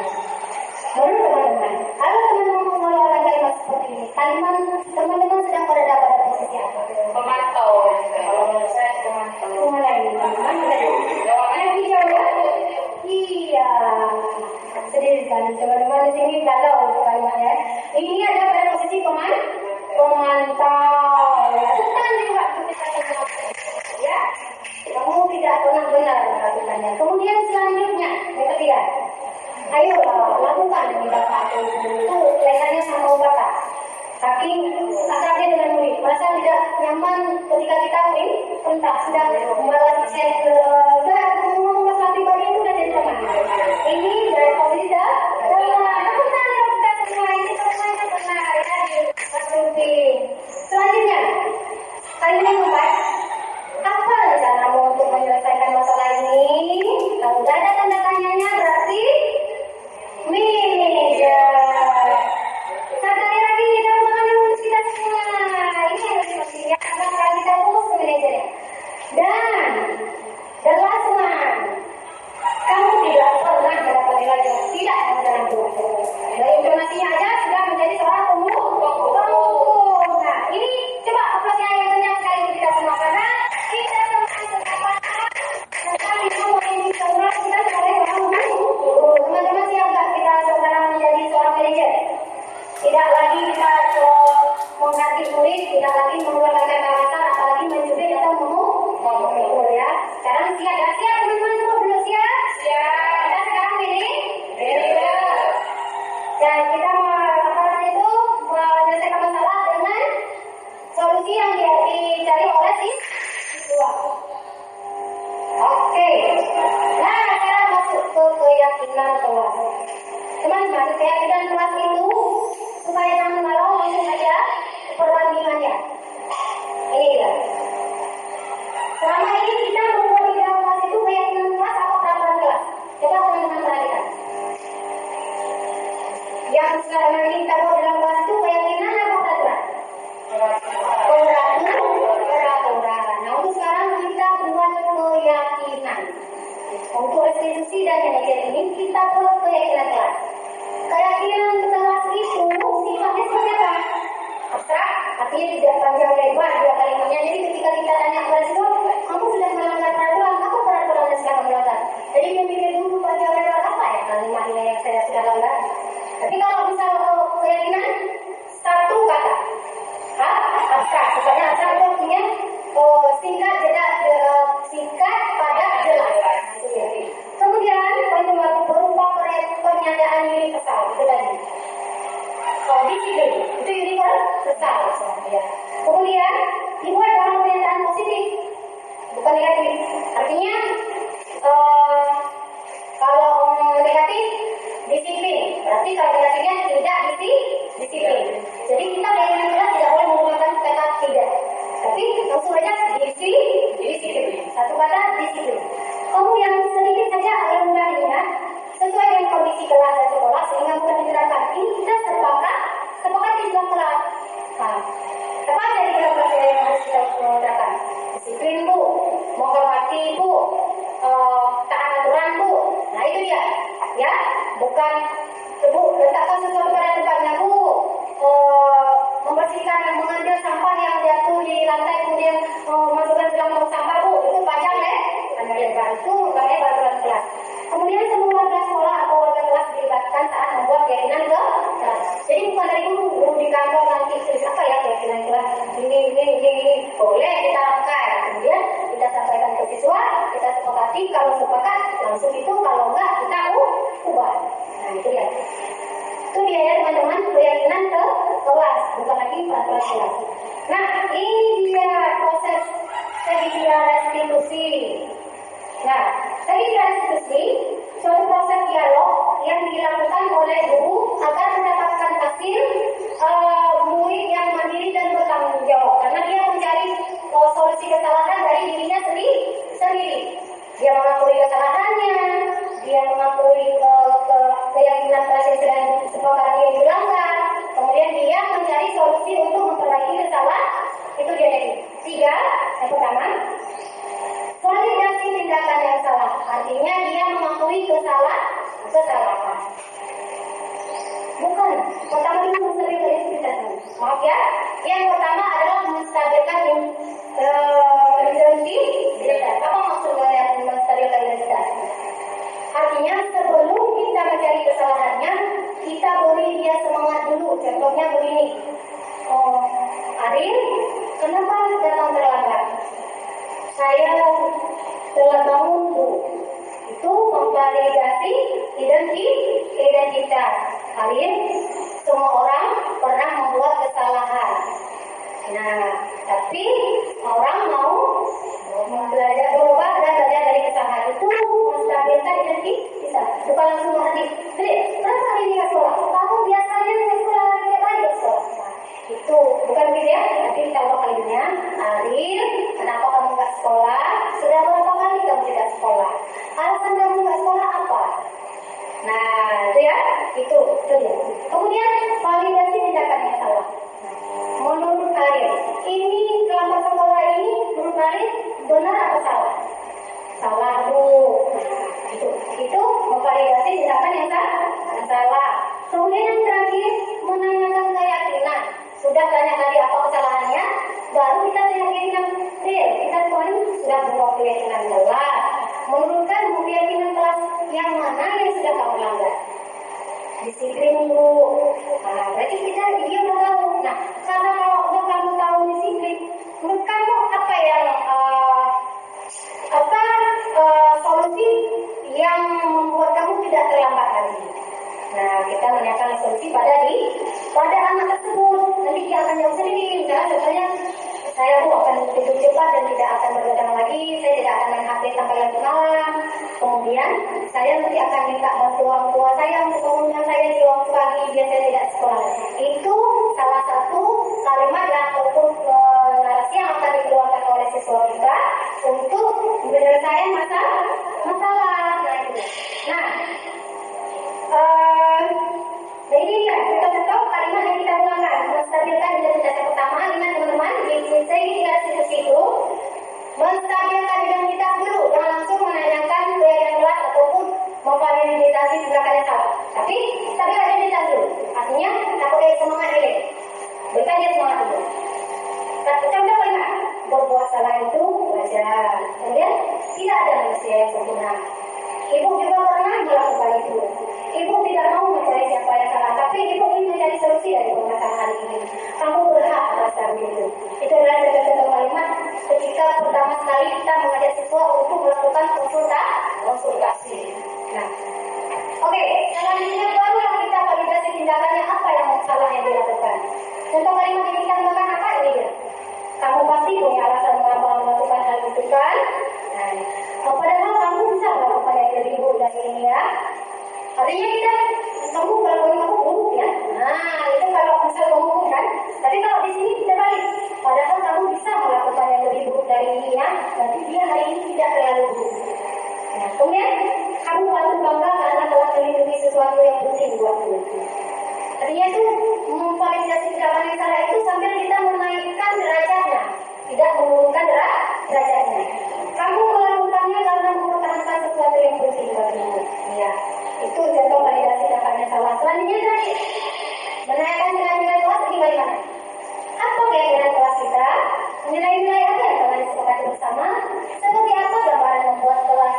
Baru teman-teman, kalau teman-teman mengeluarkan kalimat seperti ini, kalimat teman-teman sedang berada pada posisi apa? Pemantau. Kalau menurut saya pemantau. Mulai teman-teman lagi jauh ya? Iya. Sedih sekali teman-teman di sini galau kalimatnya. Ini ada pada posisi pemantau. Tekan di waktu kita pemantau. Ya, kamu tidak pernah benar melakukannya. Kemudian selanjutnya yang ketiga. Ayo lakukan tindakan itu kelihatannya sama kata. Tapi asalnya dengan murid, merasa tidak nyaman ketika kita entah sedang membalas sudah ngomong masalah pribadi itu sudah jadi teman. Ini dari posisi kita semua ini semuanya benar ya di Mas Rufi. Selanjutnya, kalimat yang keempat, apa rencanamu untuk menyelesaikan masalah ini? Kalau tidak ada tanda tanyanya berarti manajer. Sekali lagi kita mengenal untuk kita semua. Ini harus dimaksudnya karena kita fokus ke manajernya. Dan last one, kamu tidak pernah berkali lagi tidak menjalankan tugas. Dari informasinya aja sudah menjadi seorang pemukul. Nah, ini coba aplausnya yang kenyang sekali kita semua karena kita semua tentang itu ini semua kita sebagai orang pemukul. Teman-teman siap nggak kita sekarang menjadi seorang manajer? Tidak lagi kita mengganti murid, tidak lagi mengeluarkan kata-kata, apalagi mencuri atau memukul ya. Sekarang siap ya, siap teman-teman semua belum siap? Siap. Kita sekarang ini dan kita menyelesaikan masalah dengan solusi yang dicari oleh siswa. Oke. Nah, sekarang masuk ke keyakinan kelas. Teman-teman, keyakinan kelas itu supaya jangan malu langsung aja perbandingannya. Ini dia. Selama ini kita membuat di dalam kelas itu keyakinan kelas atau peraturan kelas. Coba teman-teman perhatikan. Yang sekarang ini kita buat dalam kelas itu keyakinan atau peraturan? Peraturan. Nah, untuk sekarang kita buat keyakinan. Untuk restitusi dan manajer ini kita buat keyakinan kelas. Keyakinan kelas itu sifatnya seperti apa? Abstrak, artinya tidak panjang lebar dia kalimatnya. Jadi ketika kita tanya kepada siswa, kamu sudah melanggar peraturan, apa peraturan yang sedang melanggar? Jadi memikir dulu panjang lebar apa ya kalimatnya yang saya sudah langgar. Tapi kalau misal keyakinan satu kata, abstrak, misalnya abstrak itu artinya singkat, tidak disiplin. Itu universal. Ya. Kemudian dibuat dalam pernyataan positif, bukan negatif. Artinya kalau negatif disiplin, berarti kalau negatifnya tidak disiplin. Jadi kita dengan jelas tidak boleh menggunakan kata tidak, tapi langsung aja disiplin. Satu kata disiplin. Kemudian sedikit saja yang mudah diingat, sesuai dengan kondisi kelas dan sekolah sehingga mudah diterapkan. Ini kita sepakat di dalam kelas. Apa aja di dalam kelas yang harus kita terapkan? Disiplin Bu, menghormati Bu, taat aturan Bu. Nah itu dia, ya, bukan Bu letakkan sesuatu pada tempatnya Bu, membersihkan, mengambil sampah yang jatuh di lantai kemudian masukkan ke dalam tong sampah Bu, itu panjang ya, Anda bantu makanya peraturan kelas. Kemudian semua warga sekolah atau warga kelas dilibatkan saat membuat keyakinan ke kelas. Jadi bukan dari guru di kantor nanti tulis apa ya keyakinan kelas ini boleh kita lakukan. Kemudian kita sampaikan ke siswa, kita sepakati, kalau sepakat langsung itu, kalau enggak kita ubah. Nah itu ya. Itu dia ya teman-teman, keyakinan ke kelas, bukan lagi peraturan kelas. Nah ini dia proses sedia restitusi. Nah, tadi restitusi suatu proses dialog yang dilakukan oleh guru agar mendapatkan hasil murid yang mandiri dan bertanggung jawab, karena dia mencari solusi kesalahan dari dirinya sendiri. Dia mengakui kesalahannya, dia mengakui keyakinan kelas yang sudah disepakati yang dilanggar, kemudian dia mencari solusi untuk memperbaiki kesalahan. Itu dia jadi 3. Yang pertama, validasi tindakan yang salah, artinya dia mengakui kesalahan. Bukan, pertama itu menstabilkan tindakan. Maaf ya, yang pertama adalah menstabilkan identitas. Apa maksudnya menstabilkan identitas? Artinya sebelum kita mencari kesalahannya, kita beri dia semangat dulu. Contohnya begini, Arif, kenapa datang terlambat? Saya telah bangun Bu. Itu memvalidasi identitas. Arif, semua orang pernah membuat kesalahan. Nah, tapi orang mau belajar berubah dan belajar dari kesalahan itu menstabilkan identitas. Bukan langsung mati. Jadi, kenapa hari ini nggak sekolah? Kamu biasanya nggak sekolah, tidak baik sekolah. Itu bukan gitu ya. Nanti kita ubah kalinya. Arif, kenapa kamu nggak sekolah? Sudah berapa kali kamu tidak sekolah? Alasan kamu nggak sekolah apa? Nah, itu ya. Itu dia. Kemudian validasi tindakan yang salah. Menurut Arif, ini kelompok sekolah ini menurut Arif benar atau salah? Salah Bu. Itu memvalidasi tindakan yang salah. Kemudian yang terakhir menanyakan keyakinan. Sudah tanya tadi apa kesalahannya, baru kita keyakinan. Kita kemarin sudah membuat keyakinan jelas. Menurut kamu keyakinan kelas yang mana yang sudah kamu langgar? Disiplin Bu. Nah, berarti dia udah tahu. Nah, karena kalau udah kamu tahu disiplin, menurut kamu apa yang solusi yang membuat kamu tidak terlambat lagi? Nah, kita menanyakan solusi pada anak tersebut. Nanti dia akan jawab sendiri. Misalnya contohnya, saya Bu akan tidur cepat dan tidak akan bergadang lagi. Saya tidak akan main HP sampai larut malam. Kemudian saya nanti akan minta bantu orang tua saya untuk kemudian saya di waktu pagi biar saya tidak sekolah. Itu salah satu kalimat ataupun narasi yang akan dikeluarkan oleh siswa kita untuk menyelesaikan masalah. Nah, jadi ya, kita tahu kalimat yang kita gunakan menstabilkan identitas. Yang pertama, ingat teman-teman, saya tidak situ menstabilkan identitas dulu, jangan langsung menanyakan keyakinan kelas ataupun memvalidasi tindakan yang salah. Tapi stabilkan identitas dulu, artinya tak pakai semangat ini, berikan dia semangat dulu. Contoh kelima, berbuat salah itu wajar. Kemudian tidak ada manusia yang sempurna. Ibu juga pernah melakukan itu. Ibu tidak mau mencari siapa yang salah, tapi ibu ingin mencari solusi dari permasalahan ini. Kamu berhak atas itu. Itu adalah contoh kalimat ketika pertama sekali kita mengajak siswa untuk melakukan konsultasi. Nah, oke, selanjutnya barulah kita validasi tindakannya apa yang salah yang dilakukan. Contoh kalimat yang kita gunakan apa ini dia? Kamu pasti punya alasan mengapa melakukan hal itu kan? Nah, padahal kamu bisa melakukan yang lebih buruk dari ini ya. Artinya kita, kamu melakukan kamu buruk ya. Nah, itu kalau misal buruk kan. Tapi kalau di sini kita balik. Padahal kamu bisa melakukan yang lebih buruk dari ini ya. Berarti dia hari ini tidak terlalu buruk. Nah, kemudian kamu patut bangga karena telah melindungi sesuatu yang penting buatmu. Artinya itu memvalidasi ucapan yang salah itu sambil kita menaikkan derajatnya, tidak menurunkan derajatnya. Kamu melakukannya karena mempertahankan sesuatu yang penting bagimu. Ya, itu contoh validasi ucapan yang salah. Selanjutnya tadi menaikkan nilai-nilai kelas bagaimana? Apa keyakinan kelas kita? Nilai-nilai apa yang telah disepakati bersama? Seperti apa gambaran membuat kelas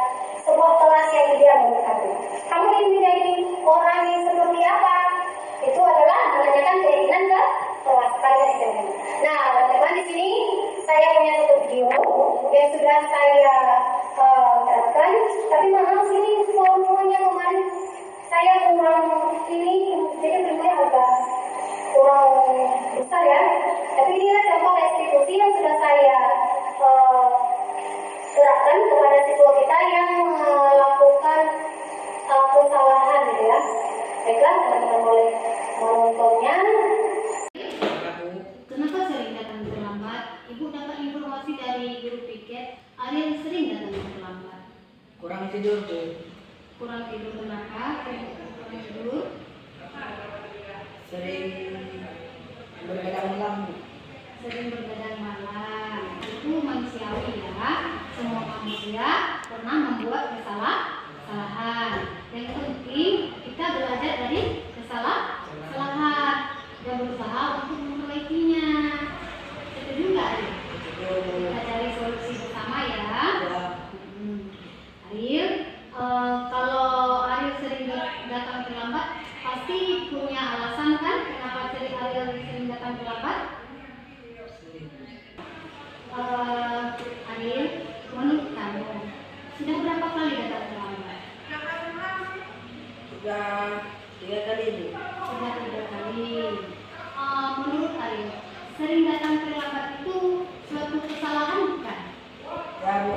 sebuah kelas yang ideal menurut kamu? Kamu ingin menjadi orang yang seperti apa? Itu adalah menanyakan keinginan ke kelas kalian sendiri. Nah, teman-teman di sini saya punya satu video yang sudah saya terapkan, tapi maaf sini formunya kemarin saya kurang ini, jadi filmnya agak kurang besar ya. Tapi inilah contoh restitusi yang sudah saya terapkan kepada siswa kita yang melakukan kesalahan gitu ya. Baiklah, teman-teman boleh menontonnya. Kenapa sering datang terlambat? Ibu dapat informasi dari guru piket, Ariel sering datang terlambat. Kurang tidur tuh. Kurang tidur kenapa? Kurang tidur. Sering bergadang malam. Sering bergadang malam. Itu manusiawi ya. Semua manusia pernah membuat kesalahan. Yang penting kita belajar dari kesalahan dan berusaha untuk memperbaikinya. Setuju nggak? Kita cari solusi bersama ya. Ariel, kalau Ariel sering datang terlambat, pasti punya alasan kan? Kenapa Ariel sering datang terlambat? Ariel, menurut kamu sudah berapa kali datang terlambat? Sudah 3 kali bu. Sudah 3 kali. Menurut Ariel, sering datang terlambat itu suatu kesalahan bukan? Ya bu.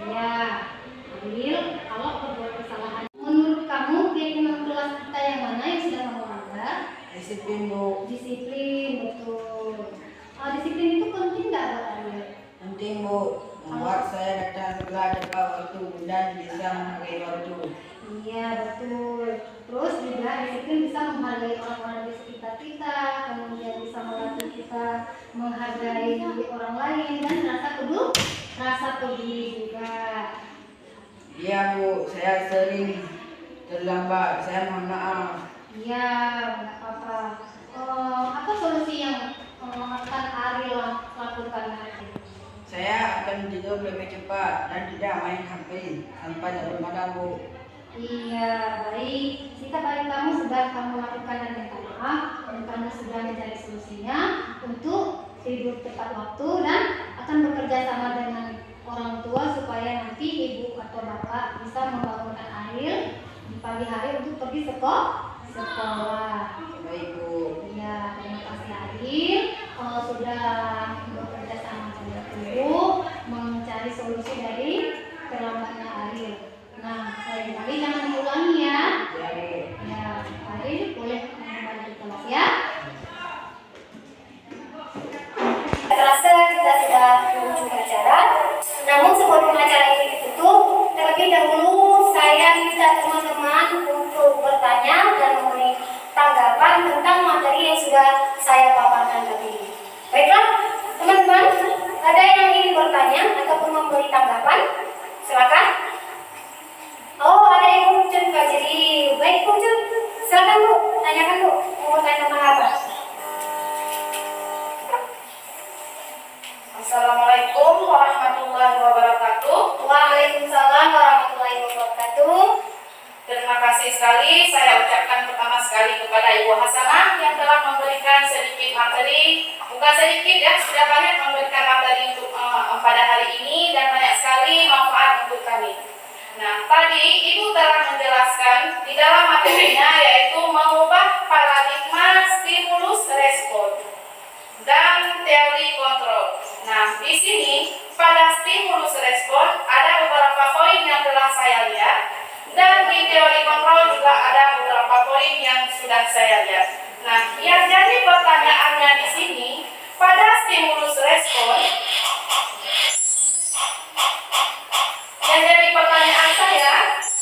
Ya, Ariel, kalau berbuat kesalahan, menurut kamu keyakinan kelas kita yang mana yang sudah kamu anggap? Disiplin bu. Disiplin, betul. Disiplin itu penting nggak buat Ariel? Penting bu. Membuat saya datang setelah tepat waktu dan bisa menghargai waktu. Iya, betul. Terus juga disiplin bisa menghargai orang-orang di sekitar kita, kemudian bisa melatih kita menghargai orang lain dan rasa peduli juga. Iya bu, saya sering terlambat. Saya mohon maaf. Iya, nggak apa-apa. Apa solusi yang akan Ariel lakukan nanti? Saya akan tidur lebih cepat dan tidak main HP sampai larut malam bu. Iya, baik. Jika baik kamu sudah kamu lakukan dan minta maaf dan kamu sudah mencari solusinya untuk tidur tepat waktu dan akan bekerja sama dengan orang tua supaya nanti ibu atau bapak bisa membangunkan Ariel di pagi hari untuk pergi sekolah. Baik bu. Ya, terima kasih Ariel sudah bekerja sama dengan ibu mencari solusi dari terlambatnya Ariel. Nah, lain kali jangan diulangi ya. Ya bu. Ya, Ariel boleh kembali ke kelas ya. Terasa kita sudah ujung acara. Namun sebelum acara ini ditutup, terlebih dahulu saya minta teman-teman untuk bertanya dan memberi tanggapan tentang materi yang sudah saya paparkan tadi. Baiklah, teman-teman, ada yang ingin bertanya ataupun memberi tanggapan? Silakan. Oh, ada yang Pucun Fajri. Baik Pucun, silakan Bu, tanyakan Bu, mau bertanya tentang apa? Assalamualaikum warahmatullahi wabarakatuh. Waalaikumsalam warahmatullahi wabarakatuh. Terima kasih sekali saya ucapkan pertama sekali kepada Ibu Hasanah yang telah memberikan sedikit materi, bukan sedikit ya, sudah banyak memberikan materi untuk pada hari ini dan banyak Yang jadi pertanyaan saya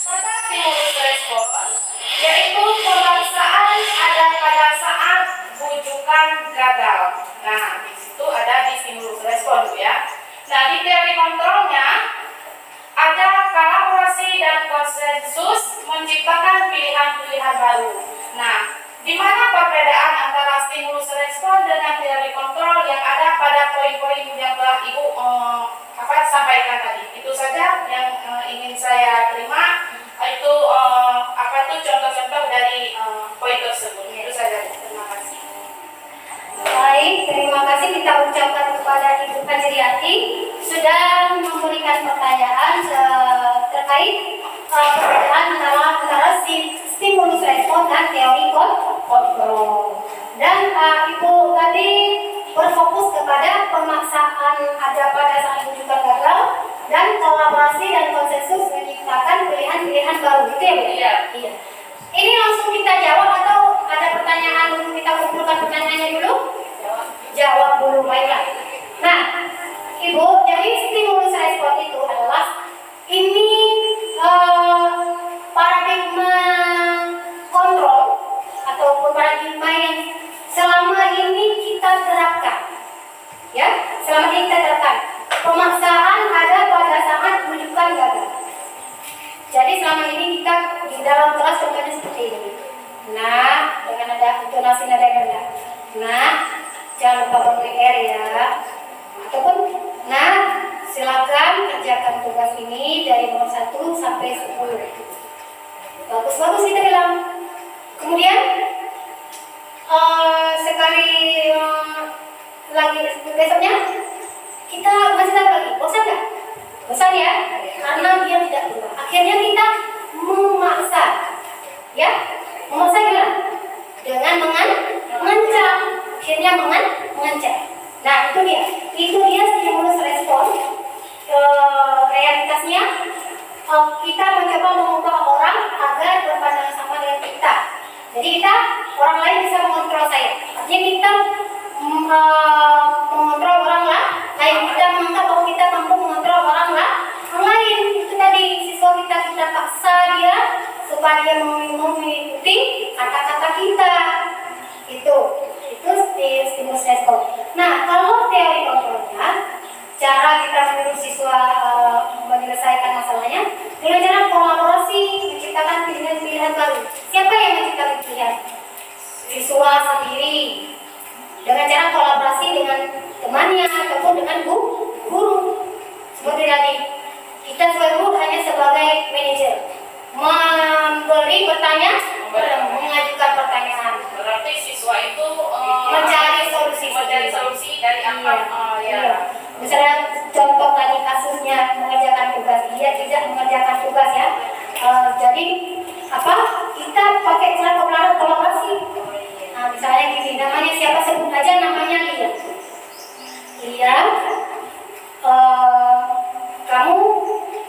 pada stimulus respon, yaitu pemaksaan ada pada saat bujukan gagal. Nah, di situ ada di stimulus respon, Bu ya. Nah, di teori kontrolnya ada kolaborasi dan konsensus menciptakan pilihan-pilihan baru. Nah, di mana perbedaan antara stimulus respon dengan teori kontrol yang ada pada poin-poin yang telah Ibu sampaikan tadi? Itu saja yang ingin saya terima. Itu contoh-contoh dari poin tersebut. Itu saja. Terima kasih. Baik, terima kasih kita ucapkan kepada Ibu Fajriati sudah memberikan pertanyaan terkait perbedaan antara stimulus respon dan teori kontrol. Dan Ibu tadi berfokus kepada pemaksaan ada pada saat bujukan gagal dan kolaborasi dan konsensus menciptakan pilihan-pilihan baru, gitu ya Bu? Iya. Ini langsung kita jawab atau ada pertanyaan dulu, kita kumpulkan pertanyaannya dulu? Jawab dulu, baiklah. Nah, Ibu, jadi stimulus respon itu adalah ini paradigma kontrol ataupun paradigma yang selama ini kita terapkan. Ya, selama ini kita terapkan. Pemaksaan ada pada saat bujukan gagal. Jadi selama ini kita di dalam kelas contohnya seperti ini. Nah, dengan ada intonasi nada yang rendah. Nah, jangan lupa memberi R ya. Ataupun, nah, silakan kerjakan tugas ini dari nomor 1 sampai 10. Bagus-bagus kita bilang. Kemudian sekali lagi besoknya kita masih tahu lagi. Bosan nggak? Bosan ya? Karena dia tidak berubah. Akhirnya kita memaksa, ya, memaksa gimana? Dengan mengancam. Akhirnya mengancam. Nah, itu dia stimulus respon. Realitasnya kita mencoba mengubah orang agar berpandangan sama dengan kita. Jadi orang lain bisa mengontrol saya. Artinya kita mengontrol orang lain. Kita menganggap bahwa kita mampu mengontrol orang lain. Itu tadi siswa kita paksa dia supaya dia mengikuti kata-kata kita. Itu stimulus respon. Nah, kalau teori kontrolnya, cara kita menyuruh siswa menyelesaikan masalahnya dengan cara kolaborasi, menciptakan pilihan-pilihan baru. Siapa yang menciptakan pilihan? Siswa sendiri. Dengan cara kolaborasi dengan temannya ataupun dengan guru. Seperti tadi, kita sebagai guru hanya sebagai manajer, memberi pertanyaan, mengajukan pertanyaan. Berarti siswa itu mencari solusi dari apa? Iya. Misalnya contoh tadi kasusnya mengerjakan tugas, dia tidak mengerjakan tugas ya. Jadi kita pakai cara kolaborasi. Nah, misalnya gini, namanya siapa, sebut aja namanya Lia. Lia, kamu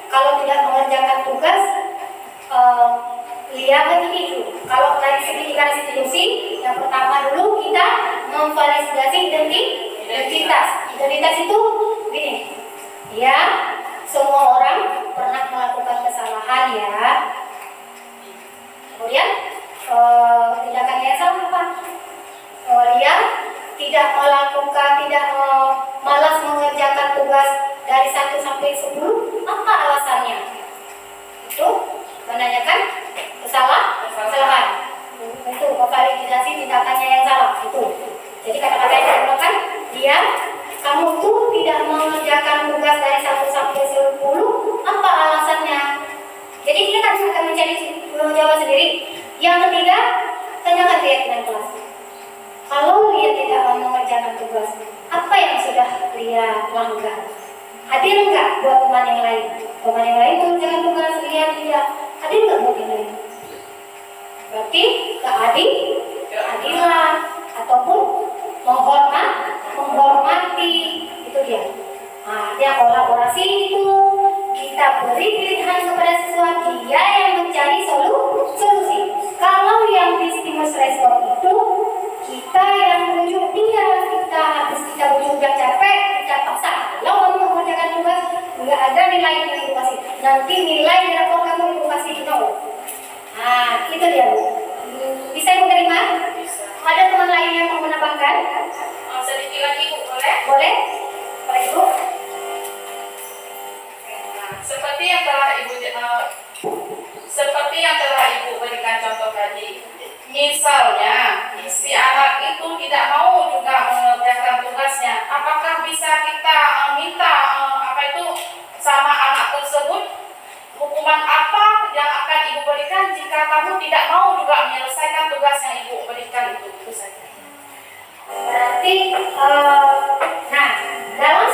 kalau tidak mengerjakan tugas, Lia begini dulu. Kalau dari segi institusi, yang pertama dulu kita memvalidasi identitas. Identitas itu gini, ya, semua orang pernah melakukan kesalahan ya. Kemudian tindakan yang salah apa? Dia tidak malas mengerjakan tugas dari 1 sampai 10. Apa alasannya? Itu menanyakan kesalahan. Itu validasi tindakannya yang salah. Itu. Jadi kata-kata yang digunakan, dia, kamu tuh tidak mengerjakan tugas dari 1 sampai 10. Apa alasannya? Jadi dia kan akan mencari jawaban sendiri. Yang ketiga, tanyakan keyakinan kelas. Kalau dia tidak mau mengerjakan tugas, apa yang sudah dia langgar? Hadir enggak buat teman yang lain? Teman yang lain mengerjakan tugas, dia tidak hadir enggak buat yang lain? Berarti keadilan ataupun menghormati, itu dia. Nah, dia kolaborasi itu, kita beri pilihan kepada siswa, dia yang mencari solusi. Kalau yang di stimulus respon itu, kita yang bujuk dia, kita bujuk dia capek, kita paksa. Kalau kamu mengerjakan tugas, nggak ada nilai yang ibu kasih. Nanti nilai di rapor kamu ibu kasih nol. Nah, itu dia Bu. Bisa ibu terima? Ada teman lain yang mau menambahkan? Sedikit lagi Bu, boleh? Boleh? Boleh ibu? Nah, seperti yang telah Ibu berikan contoh tadi. Misalnya, si anak itu tidak mau juga mengerjakan tugasnya. Apakah bisa kita minta sama anak tersebut hukuman apa yang akan Ibu berikan jika kamu tidak mau juga menyelesaikan tugas yang Ibu berikan itu saja. Berarti, nah, dalam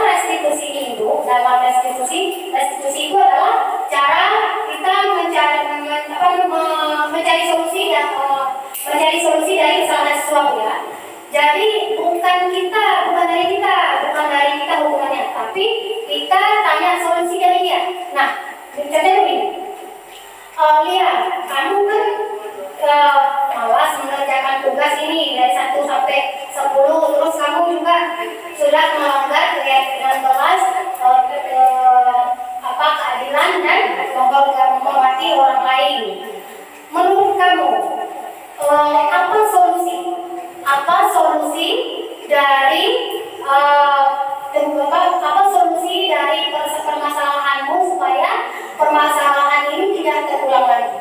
restitusi itu, restitusi itu adalah cara kita mencari solusi dari kesalahan sesuatu ya. Jadi bukan dari kita hukumannya, tapi kita tanya solusi dari dia. Nah, contohnya begini, Lia, kamu kan malas mengerjakan tugas ini dari 1 sampai 10, terus kamu juga sudah melanggar keyakinan kelas, keadilan dan menghormati orang lain. Menurut kamu, apa solusi dari permasalahanmu supaya permasalahan ini tidak terulang lagi?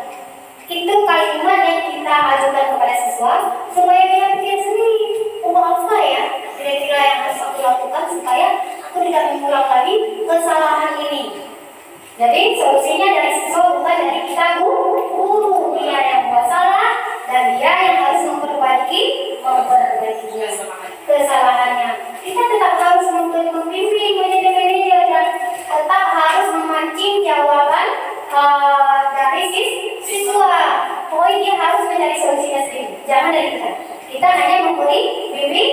Itu kalimat yang kita ajukan kepada siswa supaya dia pikir sendiri, apa ya kira-kira yang harus aku lakukan supaya aku tidak mengulang lagi kesalahan ini. Jadi solusinya dari siswa, bukan dari kita guru. Dia yang buat salah dan dia yang harus memperbaiki kesalahannya. Kita tetap harus membimbing manajer dan tetap harus memancing jawaban dari siswa. Pokoknya dia harus mencari solusinya sendiri, jangan dari kita. Kita hanya memberi bimbing.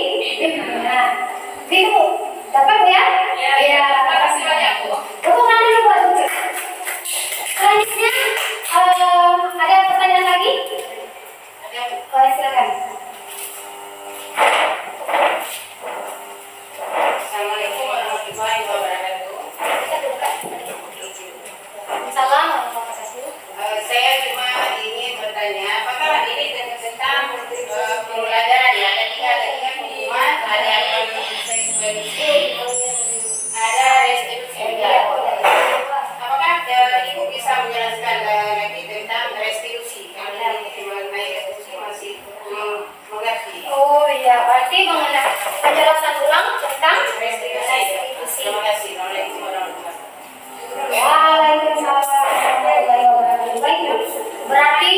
Nah, itu dapat Bu ya? Ya, terima kasih banyak Bu. Tepuk tangan dulu buat Bu. Selanjutnya ada pertanyaan lagi? Ada Bu. Silakan. Assalamualaikum warahmatullahi wabarakatuh. Salam warahmatullahi. Saya cuma ingin bertanya, apakah ini tentang pembelajaran ya? Ada tiga pengumuman, ada restitusi, ada restitusi. Apakah Ibu bisa menjelaskan lagi tentang restitusi? Karena mengenai restitusi masih mengerti. Oh iya, berarti mengenai penjelasan ulang tentang restitusi. Terima kasih. Assalamualaikum warahmatullahi wabarakatuh. Waalaikumsalam warahmatullahi wabarakatuh. Baik, berarti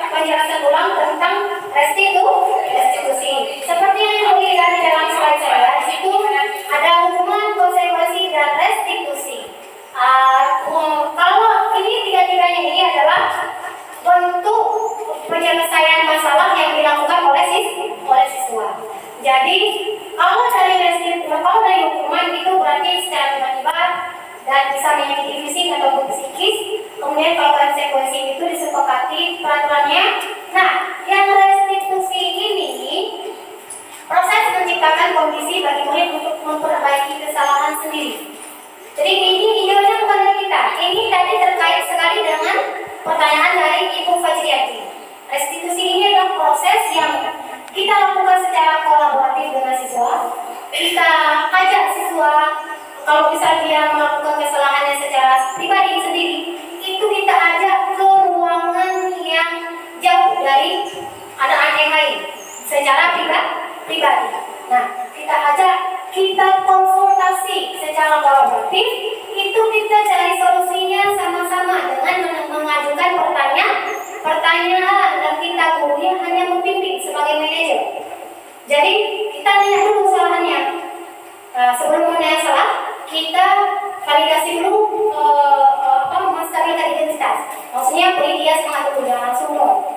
penjelasan ulang tentang restitusi. Seperti yang dilihat di dalam slide saya, di situ ada hukuman, konservasi, dan restitusi. Kalau ini tiga-tiganya ini adalah bentuk penyelesaian masalah yang dilakukan oleh siswa. Jadi kalau dari hukuman itu berarti secara tiba-tiba dan bisa menyakiti fisik ataupun psikis. Kemudian kalau konsekuensi itu disepakati peraturannya. Nah, yang restitusi ini proses menciptakan kondisi bagi murid untuk memperbaiki kesalahan sendiri. Jadi ini idenya bukan dari kita. Ini tadi terkait sekali dengan pertanyaan dari Ibu Fajriati. Restitusi ini adalah proses yang kita lakukan secara kolaboratif dengan siswa. Kita ajak siswa, kalau misalnya dia melakukan kesalahannya secara pribadi sendiri, itu kita ajak ke ruangan yang jauh dari keadaan yang lain secara pribadi. Nah, kita konsultasi secara kolaboratif, itu kita cari solusinya sama-sama dengan mengajukan pertanyaan dan kita gurunya hanya membimbing sebagai manajer. Jadi kita tanya dulu kesalahannya. Sebelum menanya salah, kita validasi dulu menstabilkan identitas. Maksudnya beri dia semangat dulu, jangan langsung no.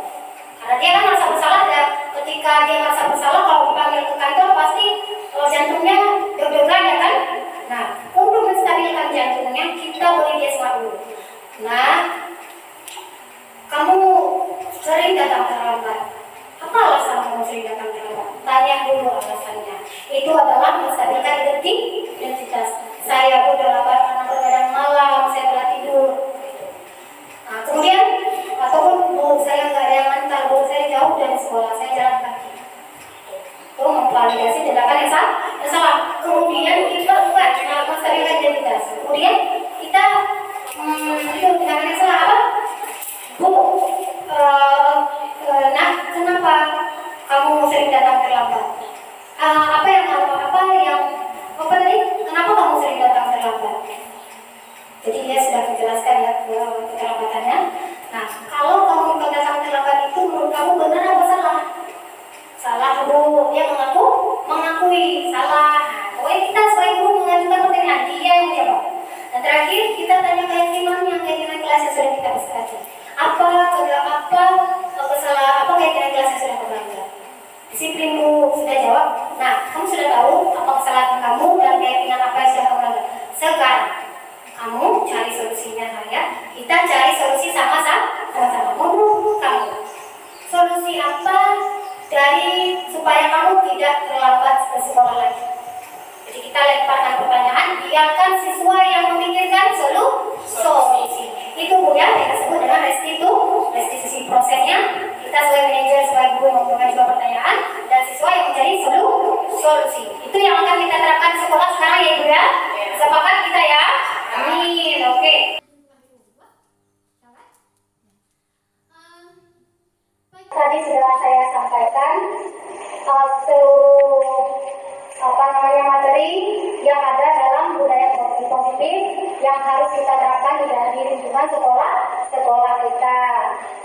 Karena dia kan merasa bersalah, dan ketika dia merasa bersalah, kalau dipanggil ke kantor pasti jantungnya deg-degan ya kan. Nah, untuk menstabilkan jantungnya, kita beri dia semangat dulu. Nah, kamu sering datang terlambat. Apa alasan kamu sering datang terlambat? Tanya dulu alasannya. Itu adalah menstabilkan identitas. saya udah karena begadang malam, saya telah tidur. Nah, kemudian ataupun saya nggak ada yang antar, saya jauh dari sekolah, saya jalan kaki. Itu memvalidasi tindakan yang salah. Kemudian kita buat masalah identitas. Kemudian kita itu tindakan yang salah apa? Bu, nah kenapa kamu sering datang terlambat? Kenapa kamu sering datang terlambat? Jadi dia sudah menjelaskan ya keterlambatannya. Nah, kalau kamu datang terlambat itu menurut kamu benar apa salah? Salah, Bu. Dia mengakui salah. Nah, pokoknya kita sebagai guru mengajukan pertanyaan, dia yang menjawab. Dan terakhir kita tanya keyakinannya, keyakinan kelas yang sudah kita disepakati. Apa keyakinan kelas yang sudah kamu belajar? Disiplin, Bu, sudah jawab. Nah, kamu sudah tahu apa kesalahan kamu dan keyakinan apa yang sudah kamu belajar. Sekarang kamu cari solusinya, saya. Kita cari solusi sama-sama. Menurut kamu, solusi apa supaya kamu tidak terlambat ke sekolah lagi? Jadi kita lemparkan pertanyaan, biarkan siswa yang memikirkan solusi. Itu Bu ya, kita sebut dengan restitusi prosesnya. Kita sebagai manajer, sebagai guru mempunyai juga pertanyaan, dan siswa yang mencari solusi. Itu yang akan kita terapkan di sekolah sekarang ya Ibu ya. Sepakat kita ya? Amin. Oke. Tadi sudah saya sampaikan seluruh materi yang ada dalam budaya positif yang harus kita terapkan di lingkungan sekolah kita.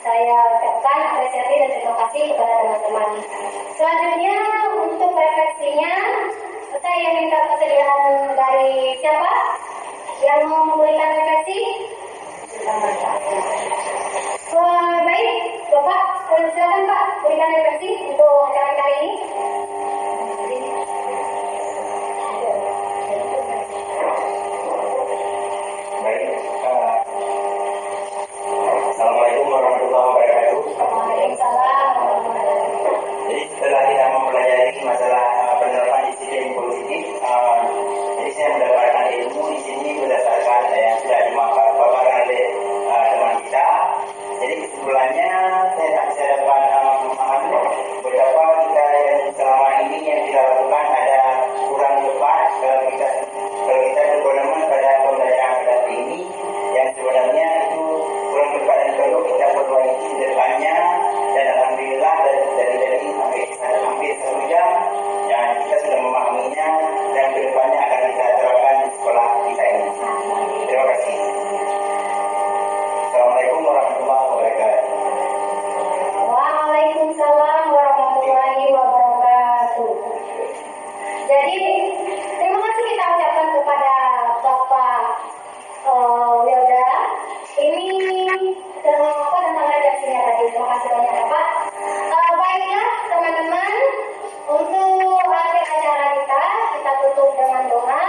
Saya ucapkan apresiasi dan terima kasih kepada teman-teman. Selanjutnya untuk refleksinya, saya minta kesediaan dari siapa yang mau memberikan refleksi? Baik, Bapak, silakan Pak berikan refleksi untuk acara kali ini. Baik, Assalamualaikum warahmatullahi wabarakatuh. Waalaikumsalam warahmatullahi wabarakatuh. Jadi setelah kita mempelajari masalah penerapan disiplin positif, jadi saya mendapatkan ilmu di sini berdasarkan yang sudah dipaparkan oleh teman kita. Jadi kesimpulannya saya dapat memahami betapa kita yang selama ini yang kita lakukan ada kurang tepat kalau kita berkomitmen pada pembelajaran pada ini yang sebenarnya itu kurang tepat dan perlu kita perbaiki di depannya. Dan alhamdulillah dari hampir 1 jam dan kita sudah memahaminya dan kedepannya akan kita terapkan di sekolah kita ini. Terima kasih. Assalamualaikum warahmatullahi wabarakatuh. Waalaikumsalam warahmatullahi wabarakatuh. Jadi terima kasih kita ucapkan kepada Bapak Wilda. Ini tentang redaksinya tadi. Terima kasih banyak ya Pak. Baiklah teman-teman, untuk akhir acara kita tutup dengan doa.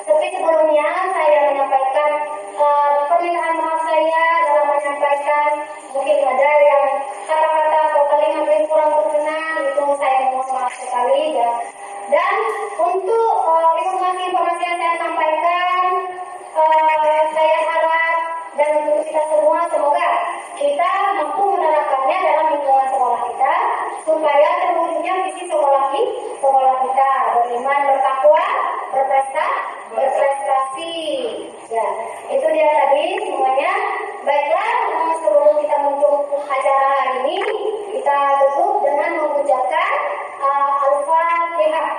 Seperti sebelumnya saya menyampaikan permintaan maaf saya dalam menyampaikan mungkin ada yang kata-kata atau kalimat yang kurang berkenan, itu saya mohon maaf sekali ya. Dan untuk informasi yang saya sampaikan, saya harap dan untuk kita semua semoga kita mampu menerapkannya dalam lingkungan sekolah kita supaya terwujudnya visi sekolah kita beriman, bertakwa, berprestasi. Ya, itu dia tadi semuanya. Baiklah, sebelum kita menutup acara hari ini, kita tutup dengan mengucapkan Al-Fatihah.